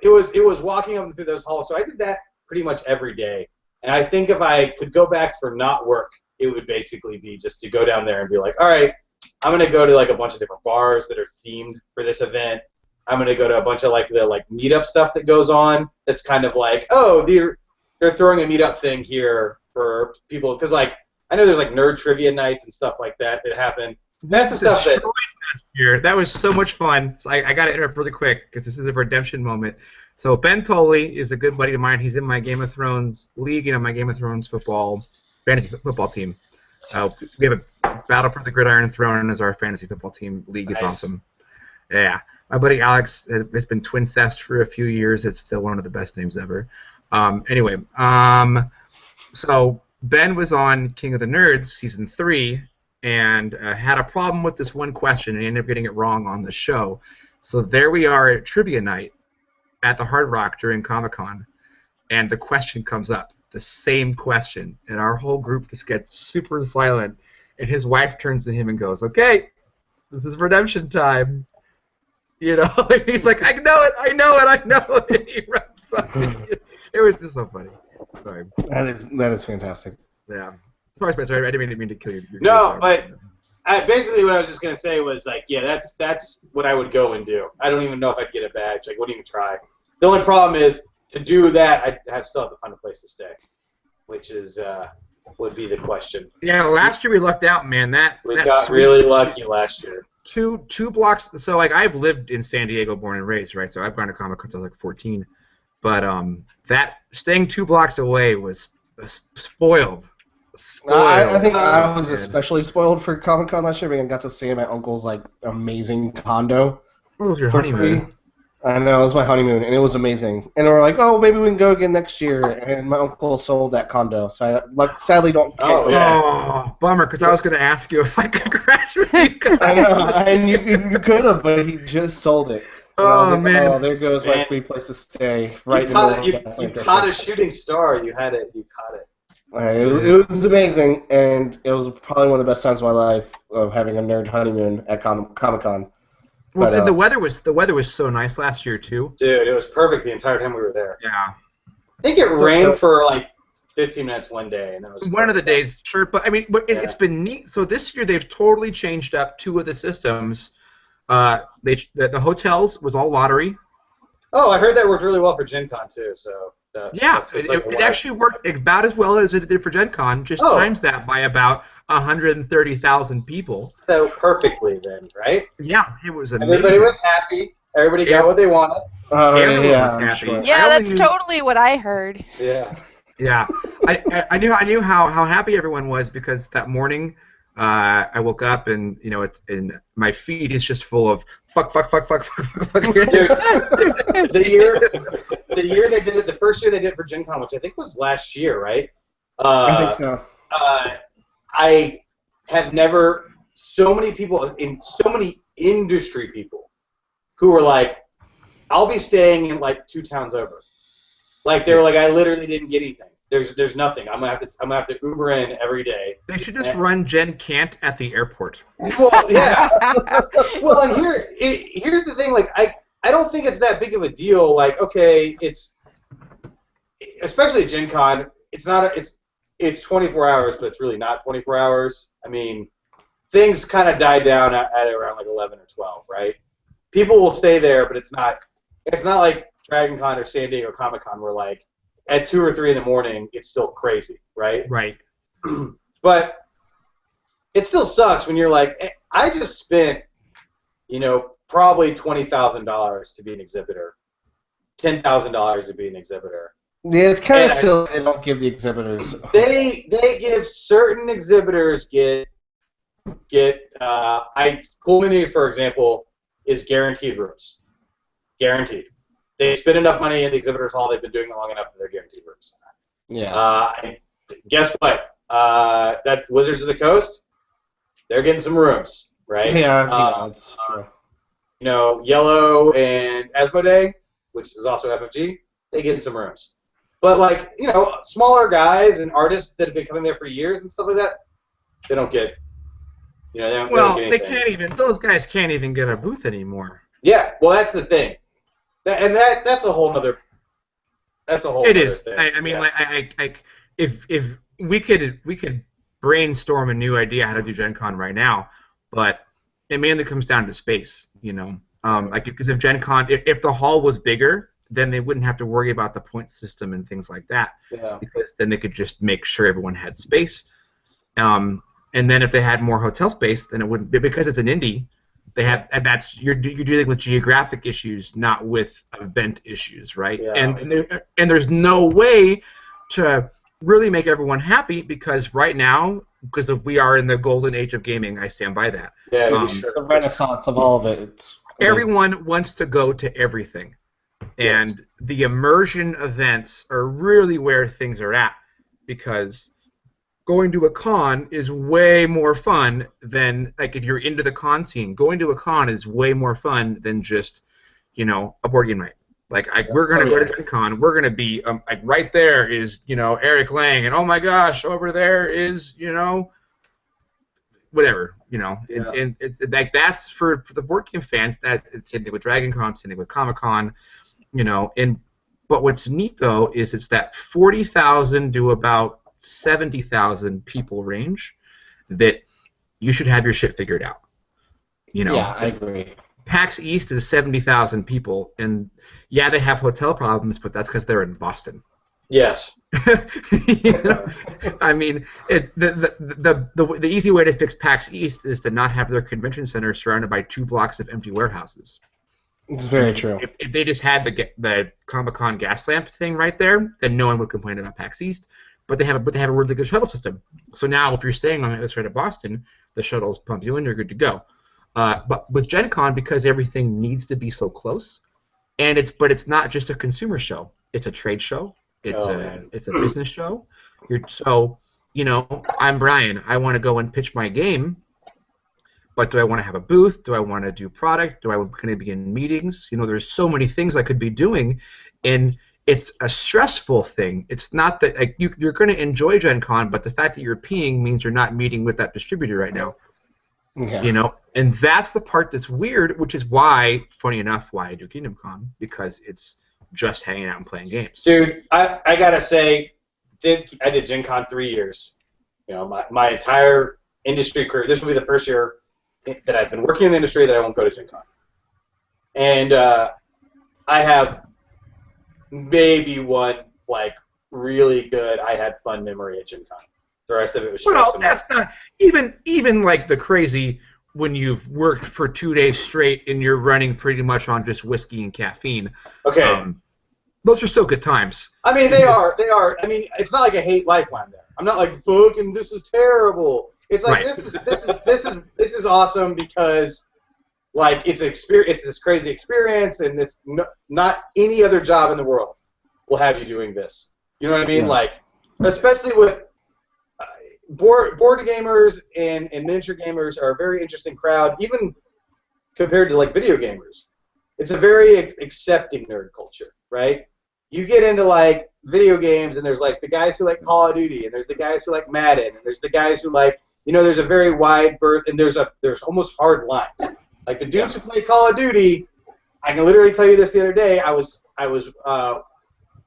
it was walking up through those halls. So I did that pretty much every day. And I think if I could go back for not work, it would basically be just to go down there and be like, all right, I'm going to go to like a bunch of different bars that are themed for this event. I'm going to go to a bunch of like the like meetup stuff that goes on. That's kind of like, oh, they're throwing a meetup thing here for people because like I know there's like nerd trivia nights and stuff like that happen. That's the stuff that last year. That was so much fun. So I got to interrupt really quick because this is a redemption moment. So Ben Tolley is a good buddy of mine. He's in my Game of Thrones league, my Game of Thrones fantasy football team. We have a Battle for the Gridiron Throne as our fantasy football team league. It's awesome. Yeah. My buddy Alex has been twin-cessed for a few years. It's still one of the best names ever. Anyway, so Ben was on King of the Nerds Season 3 and had a problem with this one question, and he ended up getting it wrong on the show. So there we are at Trivia Night at the Hard Rock during Comic-Con, and the question comes up, the same question, and our whole group just gets super silent, and his wife turns to him and goes, okay, this is redemption time. And he's like, I know it. And he runs up. It was just so funny. Sorry. That is fantastic. Yeah. Sorry, Spencer. I didn't mean to kill you. No, but basically what I was just gonna say was like, yeah, that's what I would go and do. I don't even know if I'd get a badge. Like, wouldn't even try. The only problem is to do that, I still have to find a place to stay, which is would be the question. Yeah, last year we lucked out, man. We got really lucky last year. Two blocks. So like I've lived in San Diego, born and raised, right? So I've gone to Comic-Con since I was like 14. But that staying 2 blocks away was spoiled. I think I was especially spoiled for Comic-Con last year because I got to stay in my uncle's like amazing condo. What was your honeymoon? Free. I know, it was my honeymoon, and it was amazing. And we're like, oh, maybe we can go again next year. And my uncle sold that condo, so I sadly don't. Oh, bummer, because I was going to ask you if I could graduate. I know, and you could have, but he just sold it. Oh, man. Oh, there goes my free place to stay. Right you caught a shooting star. You had it. You caught it. It was amazing, and it was probably one of the best times of my life of having a nerd honeymoon at Comic-Con. Well, and the weather was so nice last year too. Dude, it was perfect the entire time we were there. Yeah. I think it rained for like 15 minutes one day, and it was one of the days. Sure, but I mean, it's been neat. So this year they've totally changed up 2 of the systems. The hotels was all lottery. Oh, I heard that worked really well for Gen Con too. So it actually worked about as well as it did for Gen Con. Just times that by about 130,000 people. So perfectly then, right? Yeah, it was amazing. Everybody was happy. Everybody got what they wanted. Everyone was happy. Sure. Yeah, that's totally what I heard. Yeah. Yeah, I knew how happy everyone was because that morning I woke up and my feed is just full of fuck. The year they did it, the first year they did it for Gen Con, which I think was last year, right? I think so. I have never so many industry people who were like, I'll be staying in like 2 towns over. Like they were like, I literally didn't get anything. There's nothing. I'm gonna have to Uber in every day. They should just run Gen Can't at the airport. Well, yeah. Well, and here's the thing. Like, I don't think it's that big of a deal. Like, okay, it's especially at Gen Con. It's 24 hours, but it's really not 24 hours. I mean, things kind of die down at around like 11 or 12, right? People will stay there, but it's not like Dragon Con or San Diego Comic Con where like at 2 or 3 in the morning, it's still crazy, right? Right. But it still sucks when you're like, I just spent, probably $20,000 to be an exhibitor, $10,000 to be an exhibitor. Yeah, it's kind of silly they don't give the exhibitors. They give certain exhibitors Cool Mini, for example, is guaranteed rooms. Guaranteed. They spend enough money in the exhibitors hall. They've been doing it long enough that they're guaranteed rooms. Yeah. Guess what? That Wizards of the Coast, they're getting some rooms, right? Yeah, that's true. Yellow and Asmodee, which is also FFG, they get some rooms. But smaller guys and artists that have been coming there for years and stuff like that, they don't get. They don't get anything. They can't even. Those guys can't even get a booth anymore. Yeah, well, that's the thing. That's a whole other. That's a whole. It is. Thing. I mean, if we could brainstorm a new idea how to do Gen Con right now, but it mainly comes down to space. Because if Gen Con, if the hall was bigger, then they wouldn't have to worry about the point system and things like that. Yeah. Because then they could just make sure everyone had space. And then if they had more hotel space, then it wouldn't be, because it's an indie. They have, and that's you're dealing with geographic issues, not with event issues, right? Yeah. And there's no way to really make everyone happy, because right now, because we are in the golden age of gaming, I stand by that. Yeah, sure. The renaissance of all of it. Everyone wants to go to everything, and the immersion events are really where things are at, because going to a con is way more fun than, if you're into the con scene, going to a con is way more fun than just, a board game night. We're going to go to Gen Con, we're going to be, right there is, Eric Lang, and oh my gosh, over there is, whatever, and it's that's for the board game fans. It's same thing with Dragon Con, same thing with Comic Con, but what's neat though is it's that 40,000 to about 70,000 people range that you should have your shit figured out. Yeah, I agree. PAX East is 70,000 people, and yeah, they have hotel problems, but that's because they're in Boston. Yes. I mean, the easy way to fix PAX East is to not have their convention center surrounded by 2 blocks of empty warehouses. It's very true. If they just had the Comic-Con gas lamp thing right there, then no one would complain about PAX East. But they have a really good shuttle system. So now, if you're staying on the other side of Boston, the shuttles pump you in, you're good to go. But with Gen Con, because everything needs to be so close, but it's not just a consumer show. It's a trade show. It's a business show. I'm Bryan. I want to go and pitch my game, but do I want to have a booth? Do I want to do product? Can I be in meetings? There's so many things I could be doing, and it's a stressful thing. It's not that you're going to enjoy Gen Con, but the fact that you're peeing means you're not meeting with that distributor right now. Yeah. And that's the part that's weird, which is why, funny enough, why I do Kingdom Con, because it's just hanging out and playing games. Dude, I gotta say, I did Gen Con 3 years. My entire industry career. This will be the first year that I've been working in the industry that I won't go to Gen Con. And I have maybe one really good I had fun memory at Gen Con. The rest of it was stressful. That's not even the crazy when you've worked for 2 days straight and you're running pretty much on just whiskey and caffeine. Okay. Those are still good times. I mean, they are. I mean, it's not like I hate life when I'm there. I'm not like, fucking, this is terrible. It's like, right. This is awesome because it's this crazy experience, and it's not any other job in the world will have you doing this. You know what I mean? Yeah. Especially with board gamers and miniature gamers are a very interesting crowd, even compared to video gamers. It's a very accepting nerd culture, right? You get into video games, and there's the guys who like Call of Duty, and there's the guys who like Madden, and there's the guys who there's a very wide berth, and there's almost hard lines. The dudes who play Call of Duty, I can literally tell you this the other day. I was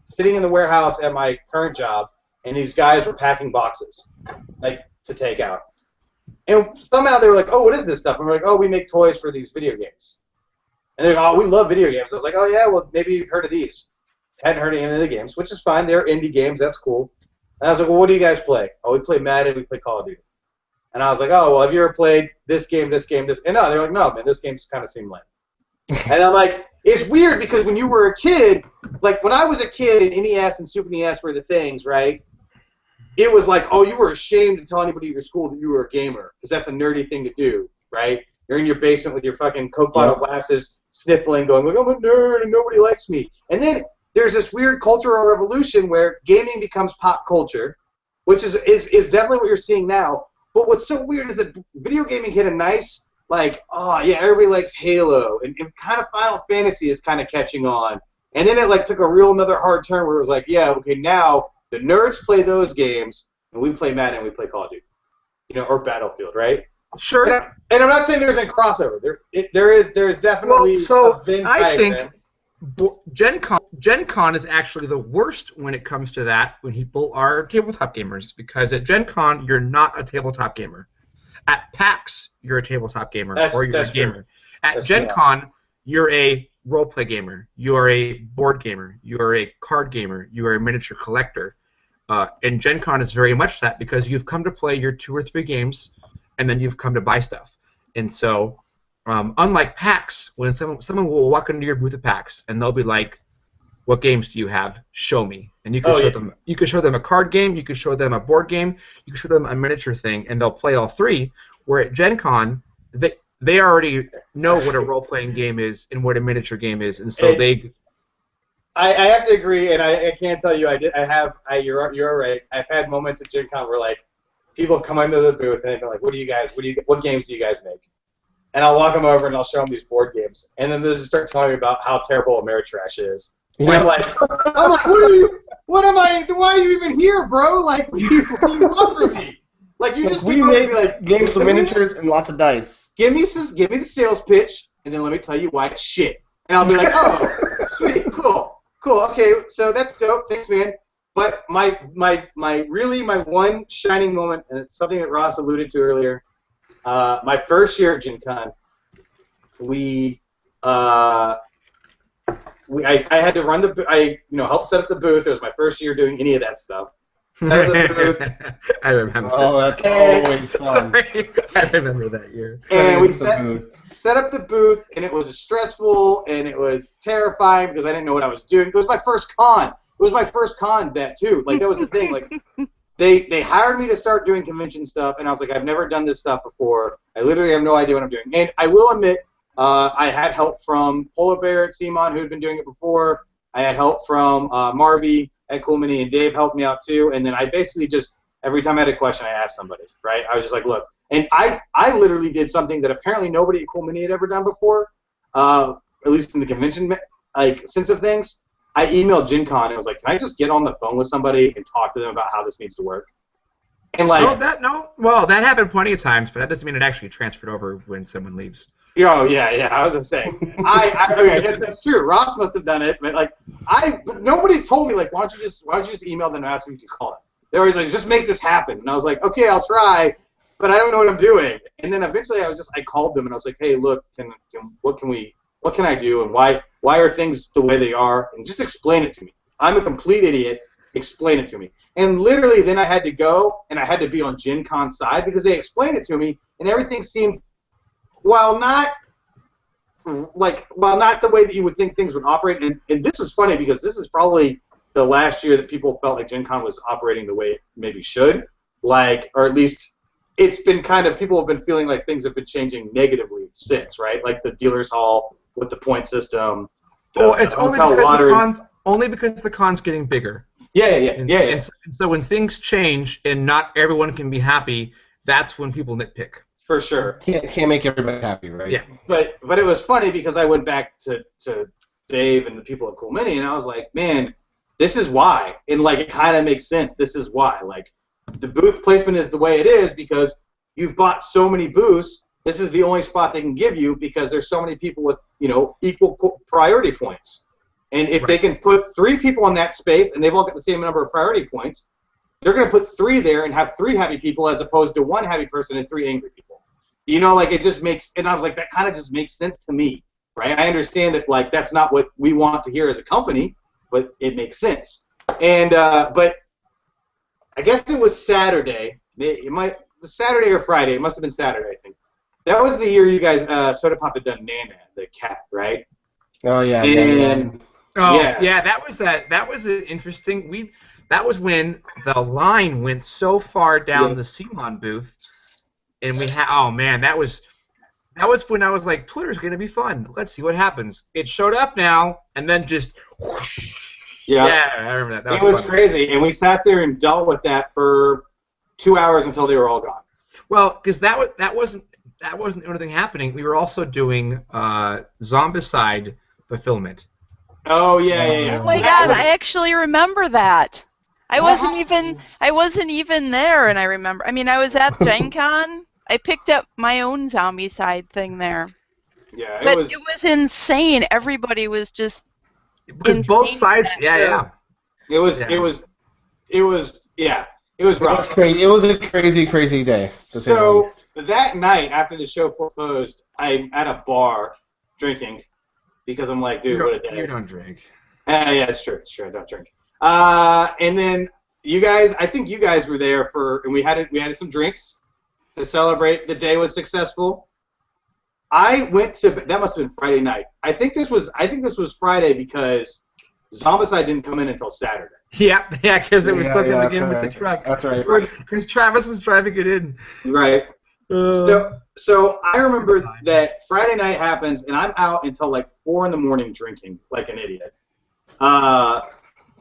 sitting in the warehouse at my current job, and these guys were packing boxes, to take out. And somehow they were like, "Oh, what is this stuff?" And we're like, "Oh, we make toys for these video games." And they're like, "Oh, we love video games." I was like, "Oh yeah, well maybe you've heard of these." hadn't heard of any of the games, which is fine. They're indie games. That's cool. And I was like, well, what do you guys play? Oh, we play Madden. We play Call of Duty. And I was like, oh, well, have you ever played this game, this game, this? And no, they're like, no, man, this game's kind of seemed lame. And I'm like, it's weird because when you were a kid, like when I was a kid and NES and Super NES were the things, right? It was like, oh, you were ashamed to tell anybody at your school that you were a gamer because that's a nerdy thing to do, right? You're in your basement with your fucking Coke bottle glasses, sniffling, going like, I'm a nerd and nobody likes me. And then there's this weird cultural revolution where gaming becomes pop culture, which is definitely what you're seeing now. But what's so weird is that video gaming hit a nice, like, oh, yeah, everybody likes Halo. And kind of Final Fantasy is kind of catching on. And then it, like, took a real another hard turn where it was like, yeah, okay, now the nerds play those games, and we play Madden and we play Call of Duty. You know, or Battlefield, right? Sure. And I'm not saying there's a crossover. There is definitely a Venn I think diagram. Gen Con is actually the worst when it comes to that, when people are tabletop gamers, because at Gen Con, you're not a tabletop gamer. At PAX, you're a tabletop gamer, or you're a gamer. True. At Gen Con, you're a role-play gamer. You are a board gamer. You are a card gamer. You are a miniature collector. And Gen Con is very much that, because you've come to play your 2 or 3 games, and then you've come to buy stuff. And so, unlike PAX, when someone will walk into your booth at PAX, and they'll be like, what games do you have? Show me. And you can show them. You can show them a card game. You can show them a board game. You can show them a miniature thing, and they'll play all 3. Where at Gen Con, they already know what a role-playing game is and what a miniature game is, and so I have to agree, and I can't tell you. You're right. I've had moments at Gen Con where like people have come into the booth and they're like, what games do you guys make? And I'll walk them over and I'll show them these board games, and then they'll just start telling me about how terrible Ameritrash is. And I'm like, why are you even here, bro? Like, what do you want from me? Like, you just we make like games with miniatures and lots of dice. Give me the sales pitch, and then let me tell you why it's shit. And I'll be like, oh, sweet, cool, okay, so that's dope, thanks, man. But my one shining moment, and it's something that Ross alluded to earlier. My first year at Gen Con, I had to run help set up the booth. It was my first year doing any of that stuff. Set up the booth. I remember. Oh, that's always fun. Sorry. I remember that year. And we set up the booth, and it was stressful, and it was terrifying because I didn't know what I was doing. It was my first con. It was my first con that too. Like, that was the thing. Like, they hired me to start doing convention stuff, and I was like, I've never done this stuff before. I literally have no idea what I'm doing. And I will admit, I had help from Polar Bear at CMON, who had been doing it before. I had help from Marby at Cool Mini, and Dave helped me out too. And then I basically just, every time I had a question, I asked somebody, right? I was just like, look. And I literally did something that apparently nobody at Cool Mini had ever done before, at least in the convention sense of things. I emailed Gen Con and was like, can I just get on the phone with somebody and talk to them about how this needs to work? And like, well, that happened plenty of times, but that doesn't mean it actually transferred over when someone leaves. Oh yeah, I was just saying. I guess that's true. Ross must have done it, but like, but nobody told me like, why don't you just email them and ask them if you can call it? They were always like, just make this happen, and I was like, okay, I'll try, but I don't know what I'm doing. And then eventually, I called them and I was like, hey, look, what can I do, and why are things the way they are, and just explain it to me. I'm a complete idiot. Explain it to me. And literally, then I had to go and I had to be on Gen Con's side because they explained it to me, and everything seemed, while not the way that you would think things would operate. And this is funny because this is probably the last year that people felt like Gen Con was operating the way it maybe should, like, or at least it's been kind of, people have been feeling like things have been changing negatively since, right? Like the dealer's hall with the point system. It's only because the con's getting bigger. Yeah. And so when things change and not everyone can be happy, that's when people nitpick. For sure. Can't make everybody happy, right? Yeah. But it was funny because I went back to Dave and the people at Cool Mini, and I was like, man, this is why. And like, it kind of makes sense. This is why. Like, the booth placement is the way it is because you've bought so many booths. This is the only spot they can give you because there's so many people with, equal priority points. And if they can put 3 people in that space and they've all got the same number of priority points, they're going to put 3 there and have 3 happy people as opposed to 1 happy person and 3 angry people. Like, it just makes, and I was like, that kind of just makes sense to me, right? I understand that, like, that's not what we want to hear as a company, but it makes sense. And but I guess it was Saturday. Saturday or Friday. It must have been Saturday, I think. That was the year you guys Soda Pop had done Nana, the cat, right? Oh yeah. And that was an interesting. That was when the line went so far down the CMON booth, and we had. Oh man, that was when I was like, Twitter's gonna be fun. Let's see what happens. It showed up now, and then just. Whoosh. Yeah, I remember that. It was crazy, and we sat there and dealt with that for 2 hours until they were all gone. Well, because that wasn't the only thing happening. We were also doing Zombicide fulfillment. Oh yeah. Oh my God, I actually remember that. I wasn't even there, and I remember. I mean, I was at Gen Con. I picked up my own Zombicide thing there. Yeah, it was insane. Everybody was just. Because both sides, yeah. It was rough. It was crazy. It was a crazy day. So that night after the show closed, I'm at a bar drinking because I'm like, dude, what a day. You don't drink. Yeah, it's true. I don't drink. And then I think you guys were there and we had some drinks to celebrate the day was successful. I went to that must have been Friday night. I think this was Friday because Zombicide didn't come in until Saturday. Yeah, because it was stuck in with the truck. That's right. Because Travis was driving it in. Right. So I remember that Friday night happens, and I'm out until like 4 a.m. drinking like an idiot. And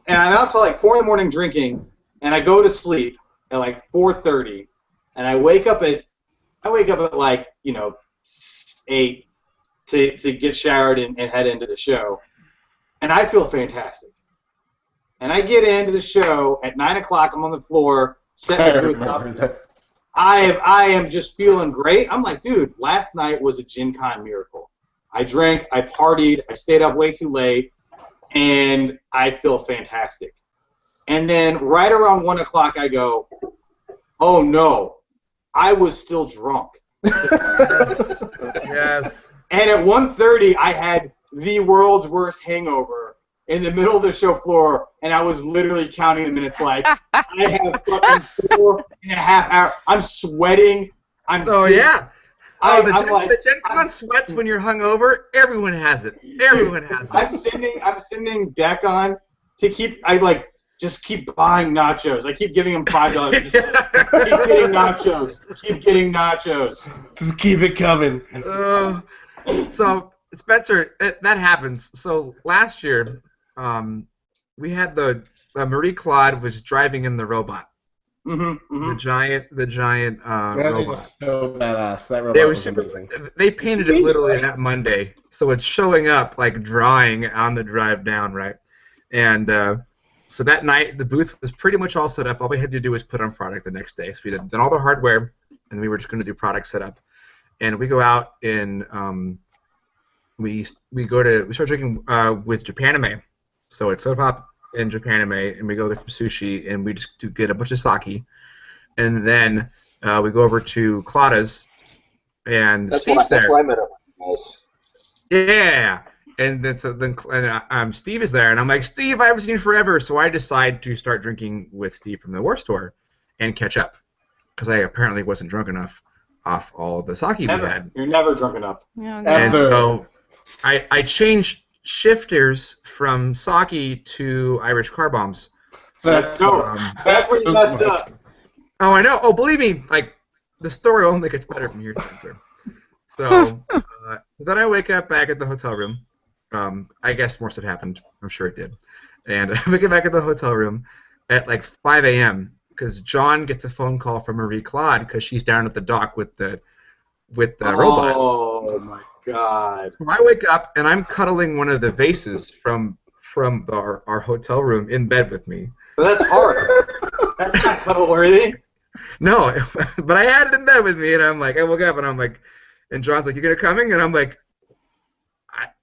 I'm out till like 4 a.m. drinking, and I go to sleep at like 4:30, and I wake up at like 8 to get showered and head into the show, and I feel fantastic. And I get into the show at 9 o'clock. I'm on the floor setting the booth up. I am just feeling great. I'm like, dude, last night was a Gen Con miracle. I drank, I partied, I stayed up way too late, and I feel fantastic. And then right around 1 o'clock, I go, oh no, I was still drunk. Yes. And at 1:30, I had the world's worst hangover in the middle of the show floor, and I was literally counting the minutes like, I have fucking 4.5 hours. I'm sweating. The Gen Con sweats when you're hungover. Everyone has it. I'm sending Deck on to keep. Just keep buying nachos. I keep giving him $5. Keep getting nachos. Just keep it coming. So Spencer, that happens. So last year, we had Marie Claude was driving in the robot. Mm-hmm. The giant robot. Was so badass. That robot was amazing. They painted it literally that Monday, so it's showing up like drawing on the drive down, right? And so that night, the booth was pretty much all set up. All we had to do was put on product the next day. So we had done all the hardware, and we were just going to do product setup. And we go out and we start drinking with Japanime. So it's Soda Pop and Japanime, and we go get some sushi, and we just get a bunch of sake. And then we go over to Clauda's, and Steve's there. That's why I met up with you guys. Yeah. And then Steve is there, and I'm like, Steve, I haven't seen you forever. So I decide to start drinking with Steve from the War Store and catch up, because I apparently wasn't drunk enough off all the sake we had. You're never drunk enough. And so I changed shifters from sake to Irish car bombs. That's where you messed up. Oh, I know. Oh, believe me, like the story only gets better from here, Spencer. So then I wake up back at the hotel room. I guess more stuff happened. I'm sure it did. And we get back at the hotel room at like 5 a.m. because John gets a phone call from Marie Claude because she's down at the dock with the robot. Oh my God! So I wake up and I'm cuddling one of the vases from our hotel room in bed with me. Well, that's hard. That's not cuddle worthy. No, but I had it in bed with me, and I'm like, I woke up and I'm like, and John's like, "You gonna coming?" And I'm like,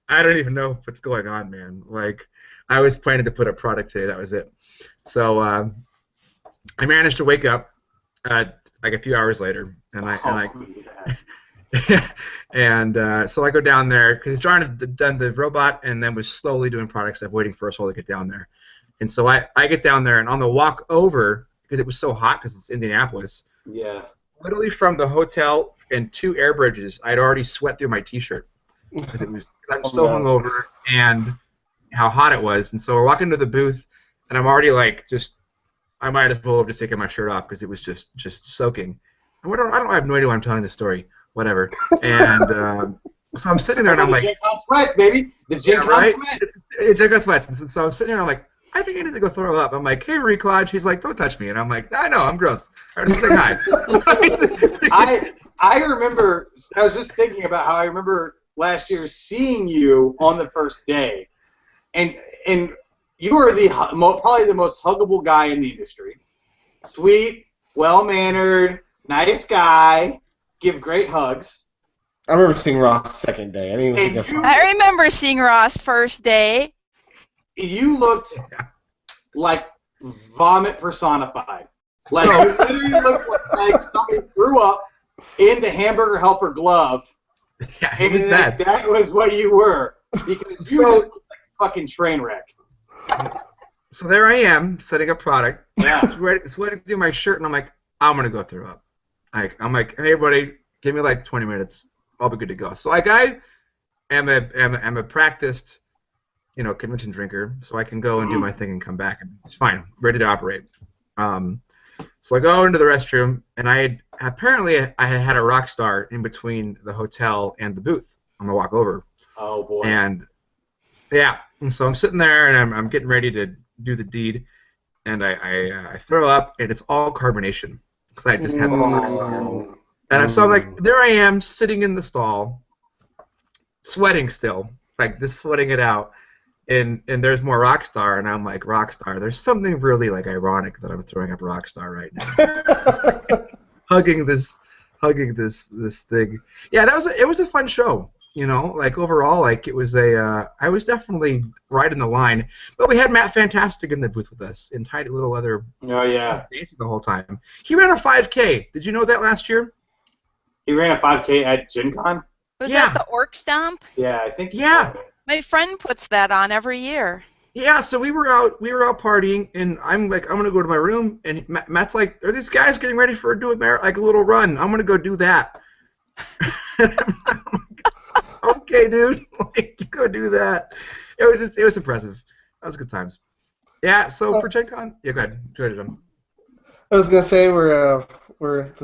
I don't even know what's going on, man. Like, I was planning to put a product today. That was it. So I managed to wake up like a few hours later, and And so I go down there because John had done the robot and then was slowly doing product stuff, waiting for us all to get down there. And so I get down there, and on the walk over, because it was so hot because it's Indianapolis, Yeah. literally from the hotel and 2 air bridges, I'd already sweat through my T-shirt because I'm so hungover and how hot it was. And so we're walking to the booth, and I'm already like I might as well have just taken my shirt off because it was just soaking. And I have no idea why I'm telling this story. Whatever. And so I'm sitting there, and I'm like, the Gen Con sweats, baby. The Gen Con sweats. Gen Con sweats. And so I'm sitting there, and I'm like, I think I need to go throw up. I'm like, hey, Marie Claude. She's like, don't touch me. And I'm like, I know, I'm gross. I just say hi. I remember, I was just thinking about how I remember last year seeing you on the first day. And you were probably the most huggable guy in the industry. Sweet, well-mannered, nice guy, give great hugs. I remember seeing Ross second day. I didn't even think I saw him. I remember seeing Ross first day. You looked like vomit personified. Like you literally looked like somebody threw up in the Hamburger Helper glove. Yeah, it was bad. That was what you were. Because you just looked like a fucking train wreck. So there I am, setting up product. Yeah. Sweating through my shirt, and I'm like, I'm going to go throw up. I'm like, hey, everybody, give me like 20 minutes. I'll be good to go. So like I am a practiced, convention drinker, so I can go and do my thing and come back, and it's fine, ready to operate. So I go into the restroom, and I had a rock star in between the hotel and the booth on the walk over. Oh boy. And yeah, and so I'm sitting there, and I'm getting ready to do the deed, and I throw up, and it's all carbonation because I just had the rock star. And I'm like, there I am sitting in the stall, sweating still, like just sweating it out. And there's more Rockstar, and I'm like, Rockstar, there's something really like ironic that I'm throwing up Rockstar right now. hugging this thing. Yeah, it was a fun show, like overall, like it was I was definitely right in the line. But we had Matt Fantastic in the booth with us in tiny little other dancing the whole time. He ran a 5K. Did you know that last year? He ran a 5K at Gen Con? Was that the Orc Stomp? Yeah, I think. Yeah. My friend puts that on every year. Yeah, so we were out partying, and I'm like, I'm gonna go to my room, and Matt's like, are these guys getting ready for a little run? I'm gonna go do that. Okay, dude, like, you go do that. It was impressive. That was good times. Yeah, so for Gen Con, yeah, go ahead, John. I was gonna say the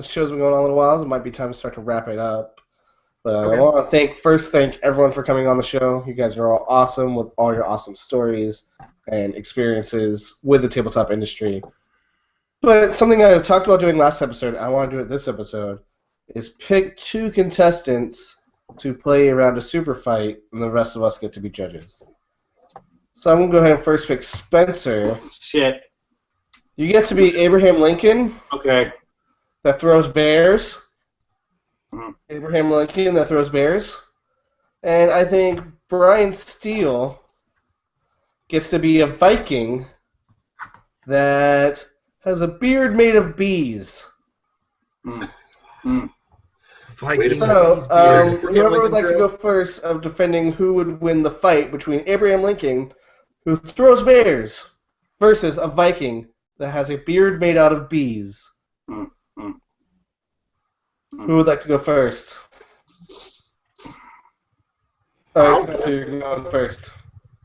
show's been going on a little while, so it might be time to start to wrap it up. But I want to thank everyone for coming on the show. You guys are all awesome with all your awesome stories and experiences with the tabletop industry. But something I talked about doing last episode, I want to do it this episode, is pick 2 contestants to play around a super fight, and the rest of us get to be judges. So I'm going to go ahead and first pick Spencer. Shit. You get to be Abraham Lincoln. Okay. That throws bears. Abraham Lincoln that throws bears. And I think Bryan Steele gets to be a Viking that has a beard made of bees. Viking. So, whoever would like to go first of defending who would win the fight between Abraham Lincoln, who throws bears, versus a Viking that has a beard made out of bees. Who would like to go first? All right, Spencer, you're going first.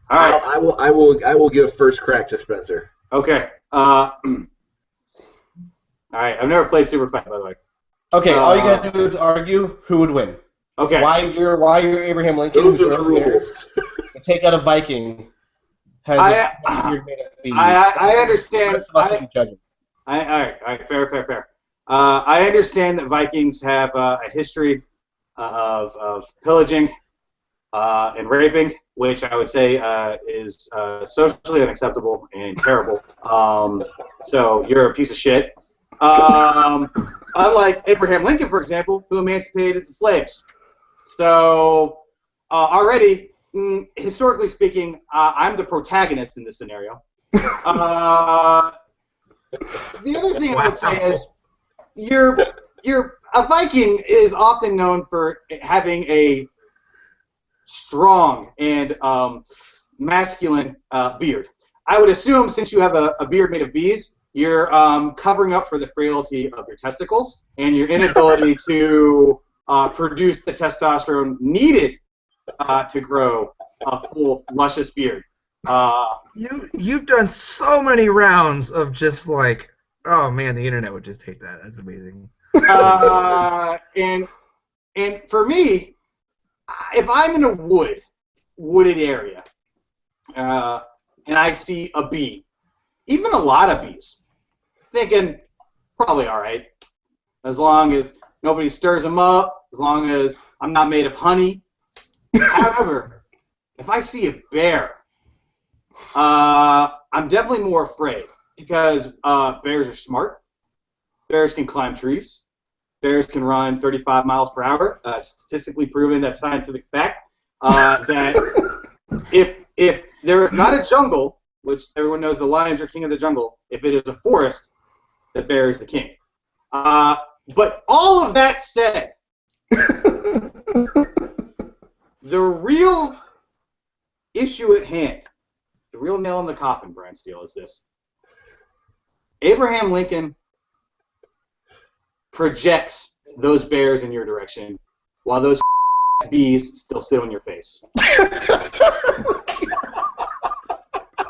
All right. I will give first crack to Spencer. Okay. All right. I've never played Super Fight, by the way. Okay. All you gotta do is argue who would win. Okay. Why you're Abraham Lincoln? Those are the rules. Take out a Viking. I understand. All right. Fair. I understand that Vikings have a history of pillaging and raping, which I would say is socially unacceptable and terrible. So you're a piece of shit. Unlike Abraham Lincoln, for example, who emancipated the slaves. So already, historically speaking, I'm the protagonist in this scenario. The other thing I would say is you're a Viking is often known for having a strong and masculine beard. I would assume since you have a beard made of bees, you're covering up for the frailty of your testicles and your inability to produce the testosterone needed to grow a full, luscious beard. You've done so many rounds of just like, oh man, the internet would just hate that. That's amazing. And for me, if I'm in a wooded area, and I see a bee, even a lot of bees, thinking probably all right, as long as nobody stirs them up, as long as I'm not made of honey. However, if I see a bear, I'm definitely more afraid because bears are smart. Bears can climb trees. Bears can run 35 miles per hour. Statistically proven, that's scientific fact. That if there is not a jungle, which everyone knows the lions are king of the jungle, if it is a forest, the bear is the king. But all of that said, the real issue at hand, the real nail in the coffin, Bryan Steele, is this. Abraham Lincoln projects those bears in your direction while those bees still sit on your face.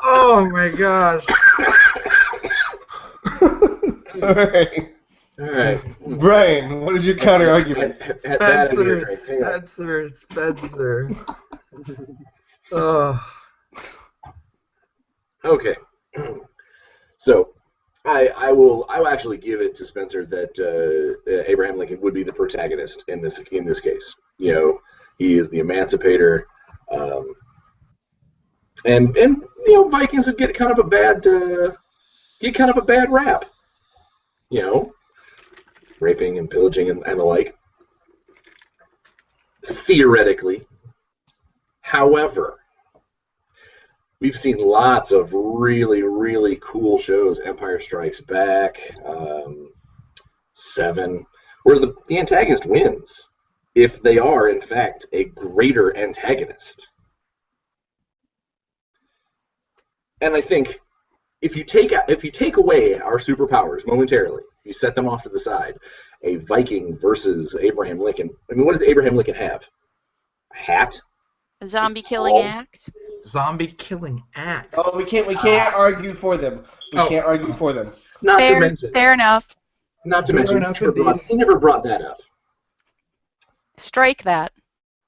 Oh my gosh. All right. Brian, what is your counter argument? Spencer. Oh. Okay. So, I will actually give it to Spencer that Abraham Lincoln would be the protagonist in this case. You know, he is the emancipator, and you know, Vikings would get kind of a bad rap. You know, raping and pillaging and the like. Theoretically, however, we've seen lots of really, really cool shows. Empire Strikes Back, Seven, where the antagonist wins if they are, in fact, a greater antagonist. And I think if you take away our superpowers momentarily, you set them off to the side, a Viking versus Abraham Lincoln. I mean, what does Abraham Lincoln have? A hat? A zombie killing axe? Zombie killing axe. Oh, we can't argue for them. We can't argue for them. Not to mention. Fair enough. Not to mention, he never brought that up. Strike that.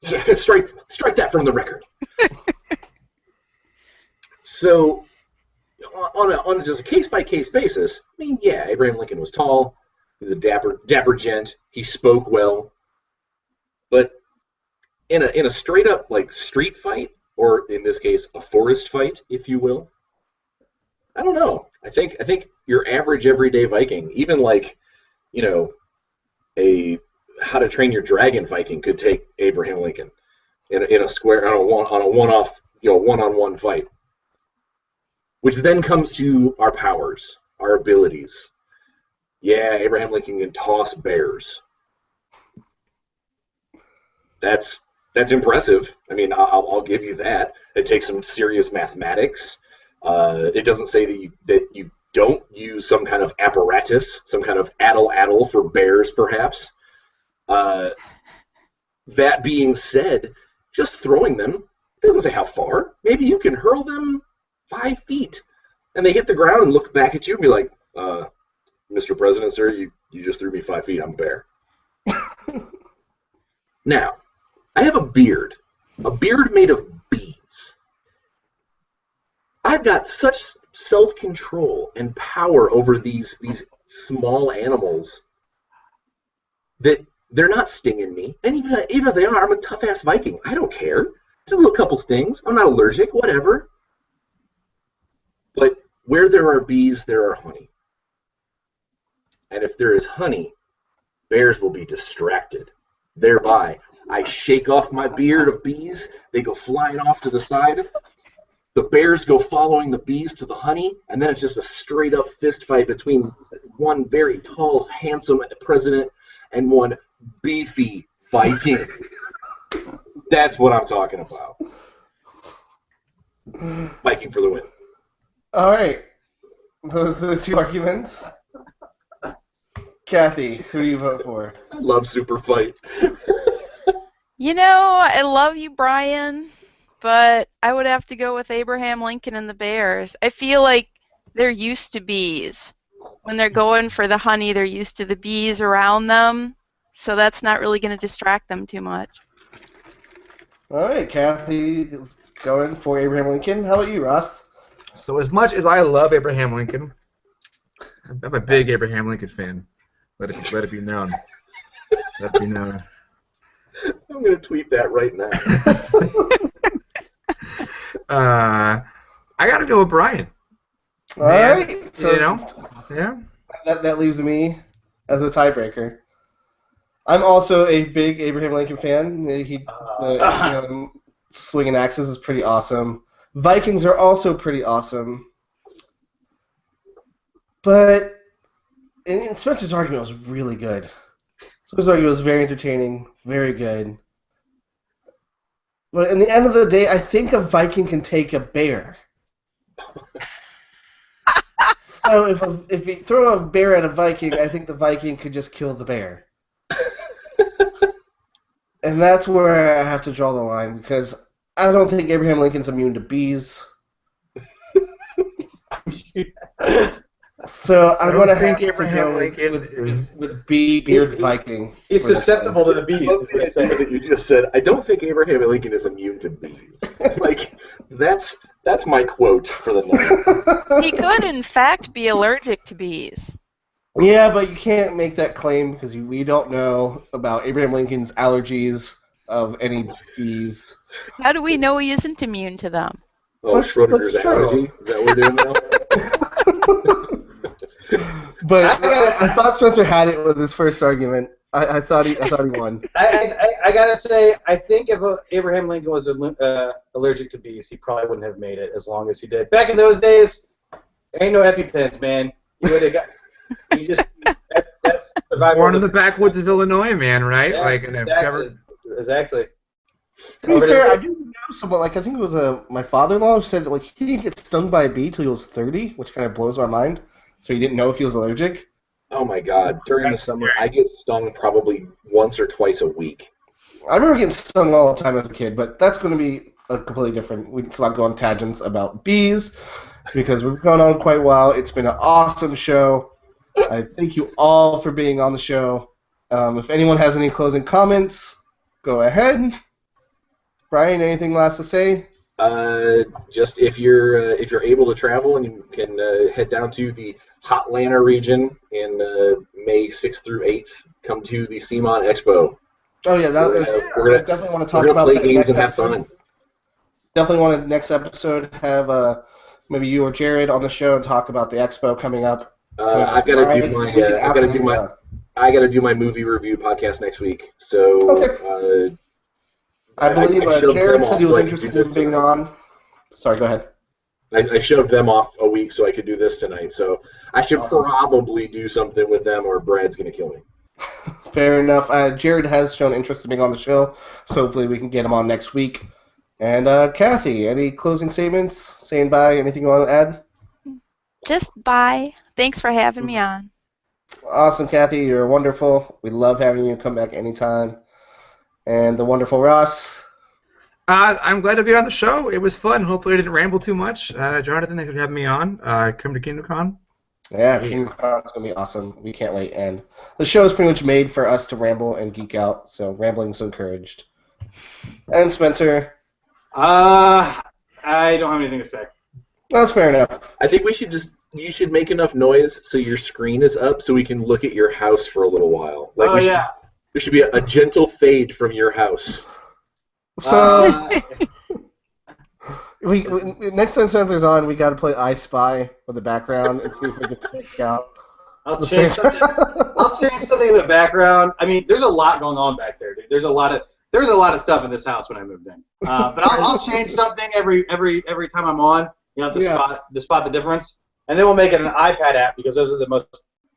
Strike that from the record. So, on just a case-by-case basis, I mean, yeah, Abraham Lincoln was tall. He's a dapper gent. He spoke well. But in a straight-up like street fight, or in this case, a forest fight, if you will, I don't know. I think your average everyday Viking, even like, you know, a How to Train Your Dragon Viking could take Abraham Lincoln in a square on a one-off, you know, one-on-one fight. Which then comes to our powers, our abilities. Yeah, Abraham Lincoln can toss bears. That's impressive. I mean, I'll give you that. It takes some serious mathematics. It doesn't say that you don't use some kind of apparatus, some kind of addle for bears, perhaps. That being said, just throwing them doesn't say how far. Maybe you can hurl them 5 feet, and they hit the ground and look back at you and be like, Mr. President, sir, you just threw me 5 feet. I'm a bear. Now, I have a beard made of bees. I've got such self-control and power over these small animals that they're not stinging me. And even if they are, I'm a tough-ass Viking. I don't care. Just a little couple stings. I'm not allergic, whatever. But where there are bees, there are honey. And if there is honey, bears will be distracted. Thereby, I shake off my beard of bees. They go flying off to the side. The bears go following the bees to the honey, and then it's just a straight-up fist fight between one very tall, handsome president and one beefy Viking. That's what I'm talking about. Viking for the win. All right. Those are the two arguments. Cathy, who do you vote for? I love Super Fight. I love you, Bryan, but I would have to go with Abraham Lincoln and the Bears. I feel like they're used to bees. When they're going for the honey, they're used to the bees around them, so that's not really going to distract them too much. All right, Cathy is going for Abraham Lincoln. How about you, Ross? So as much as I love Abraham Lincoln, I'm a big Abraham Lincoln fan. Let it be known. Let it be known. I'm going to tweet that right now. I got to go with Bryan. All right. So, yeah. That leaves me as a tiebreaker. I'm also a big Abraham Lincoln fan. Swinging axes is pretty awesome. Vikings are also pretty awesome. But Spencer's argument was really good. Spencer's argument was very entertaining, very good. But in the end of the day, I think a Viking can take a bear. So if you throw a bear at a Viking, I think the Viking could just kill the bear. And that's where I have to draw the line, because I don't think Abraham Lincoln's immune to bees. So I'm going to have to go with Beard Viking. He's susceptible to the bees. That you just said. I don't think Abraham Lincoln is immune to bees. That's my quote for the night. He could, in fact, be allergic to bees. Yeah, but you can't make that claim because we don't know about Abraham Lincoln's allergies of any bees. How do we know he isn't immune to them? Oh, Schrodinger's allergy? Is that what we're doing now? But I thought Spencer had it with his first argument. I thought he won. I gotta say, I think if Abraham Lincoln was allergic to bees, he probably wouldn't have made it as long as he did. Back in those days, there ain't no EpiPens, man. He would have got. That's survival. Born in the backwoods of Illinois, man, right? Yeah, exactly. To be fair, I do know someone, I think it was my father-in-law, who said he didn't get stung by a bee till he was 30, which kind of blows my mind. So he didn't know if he was allergic. Oh my God! During the summer, I get stung probably once or twice a week. I remember getting stung all the time as a kid, but that's going to be a completely different. Let's not go on tangents about bees because we've gone on quite a while. It's been an awesome show. I thank you all for being on the show. If anyone has any closing comments, go ahead. Bryan, anything last to say? Just if you're able to travel and you can head down to the Hotlanta region in May 6th through 8th, come to the CMON Expo. Oh yeah, I definitely want to talk about play that games and have episode. fun. Definitely want to next episode have maybe you or Jared on the show and talk about the expo coming up. I've got to do my movie review podcast next week. So okay. I believe Jared said he was interested in being on. Sorry, go ahead. I shoved them off a week so I could do this tonight. So I should probably do something with them or Brad's going to kill me. Fair enough. Jared has shown interest in being on the show, so hopefully we can get him on next week. And Cathy, any closing statements? Saying bye? Anything you want to add? Just bye. Thanks for having me on. Awesome, Cathy. You're wonderful. We love having you come back anytime. And the wonderful Ross. I'm glad to be on the show. It was fun. Hopefully I didn't ramble too much. Jonathan, thanks for having me on. Come to KingdomCon. Yeah, KingdomCon is going to be awesome. We can't wait. And the show is pretty much made for us to ramble and geek out, so rambling is encouraged. And Spencer? I don't have anything to say. That's fair enough. I think you should make enough noise so your screen is up so we can look at your house for a little while. There should be a gentle fade from your house. So, we next time Spencer's on, we got to play I Spy with the background and see if we can figure out. I'll change something in the background. I mean, there's a lot going on back there, dude. There's a lot of stuff in this house when I moved in. But I'll change something every time I'm on. You know, to spot the difference, and then we'll make it an iPad app because those are the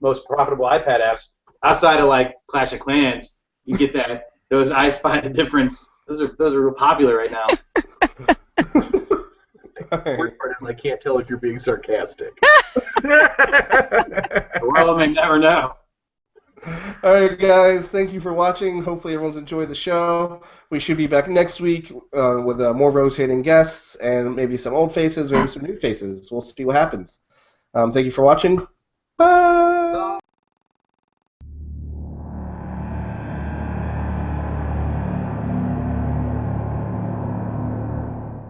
most profitable iPad apps. outside of like Clash of Clans, you get that those I Spy the Difference. Those are real popular right now. The worst part is I can't tell if you're being sarcastic. The world may never know. All right, guys. Thank you for watching. Hopefully, everyone's enjoyed the show. We should be back next week with more rotating guests and maybe some old faces, maybe some new faces. We'll see what happens. Thank you for watching. Bye.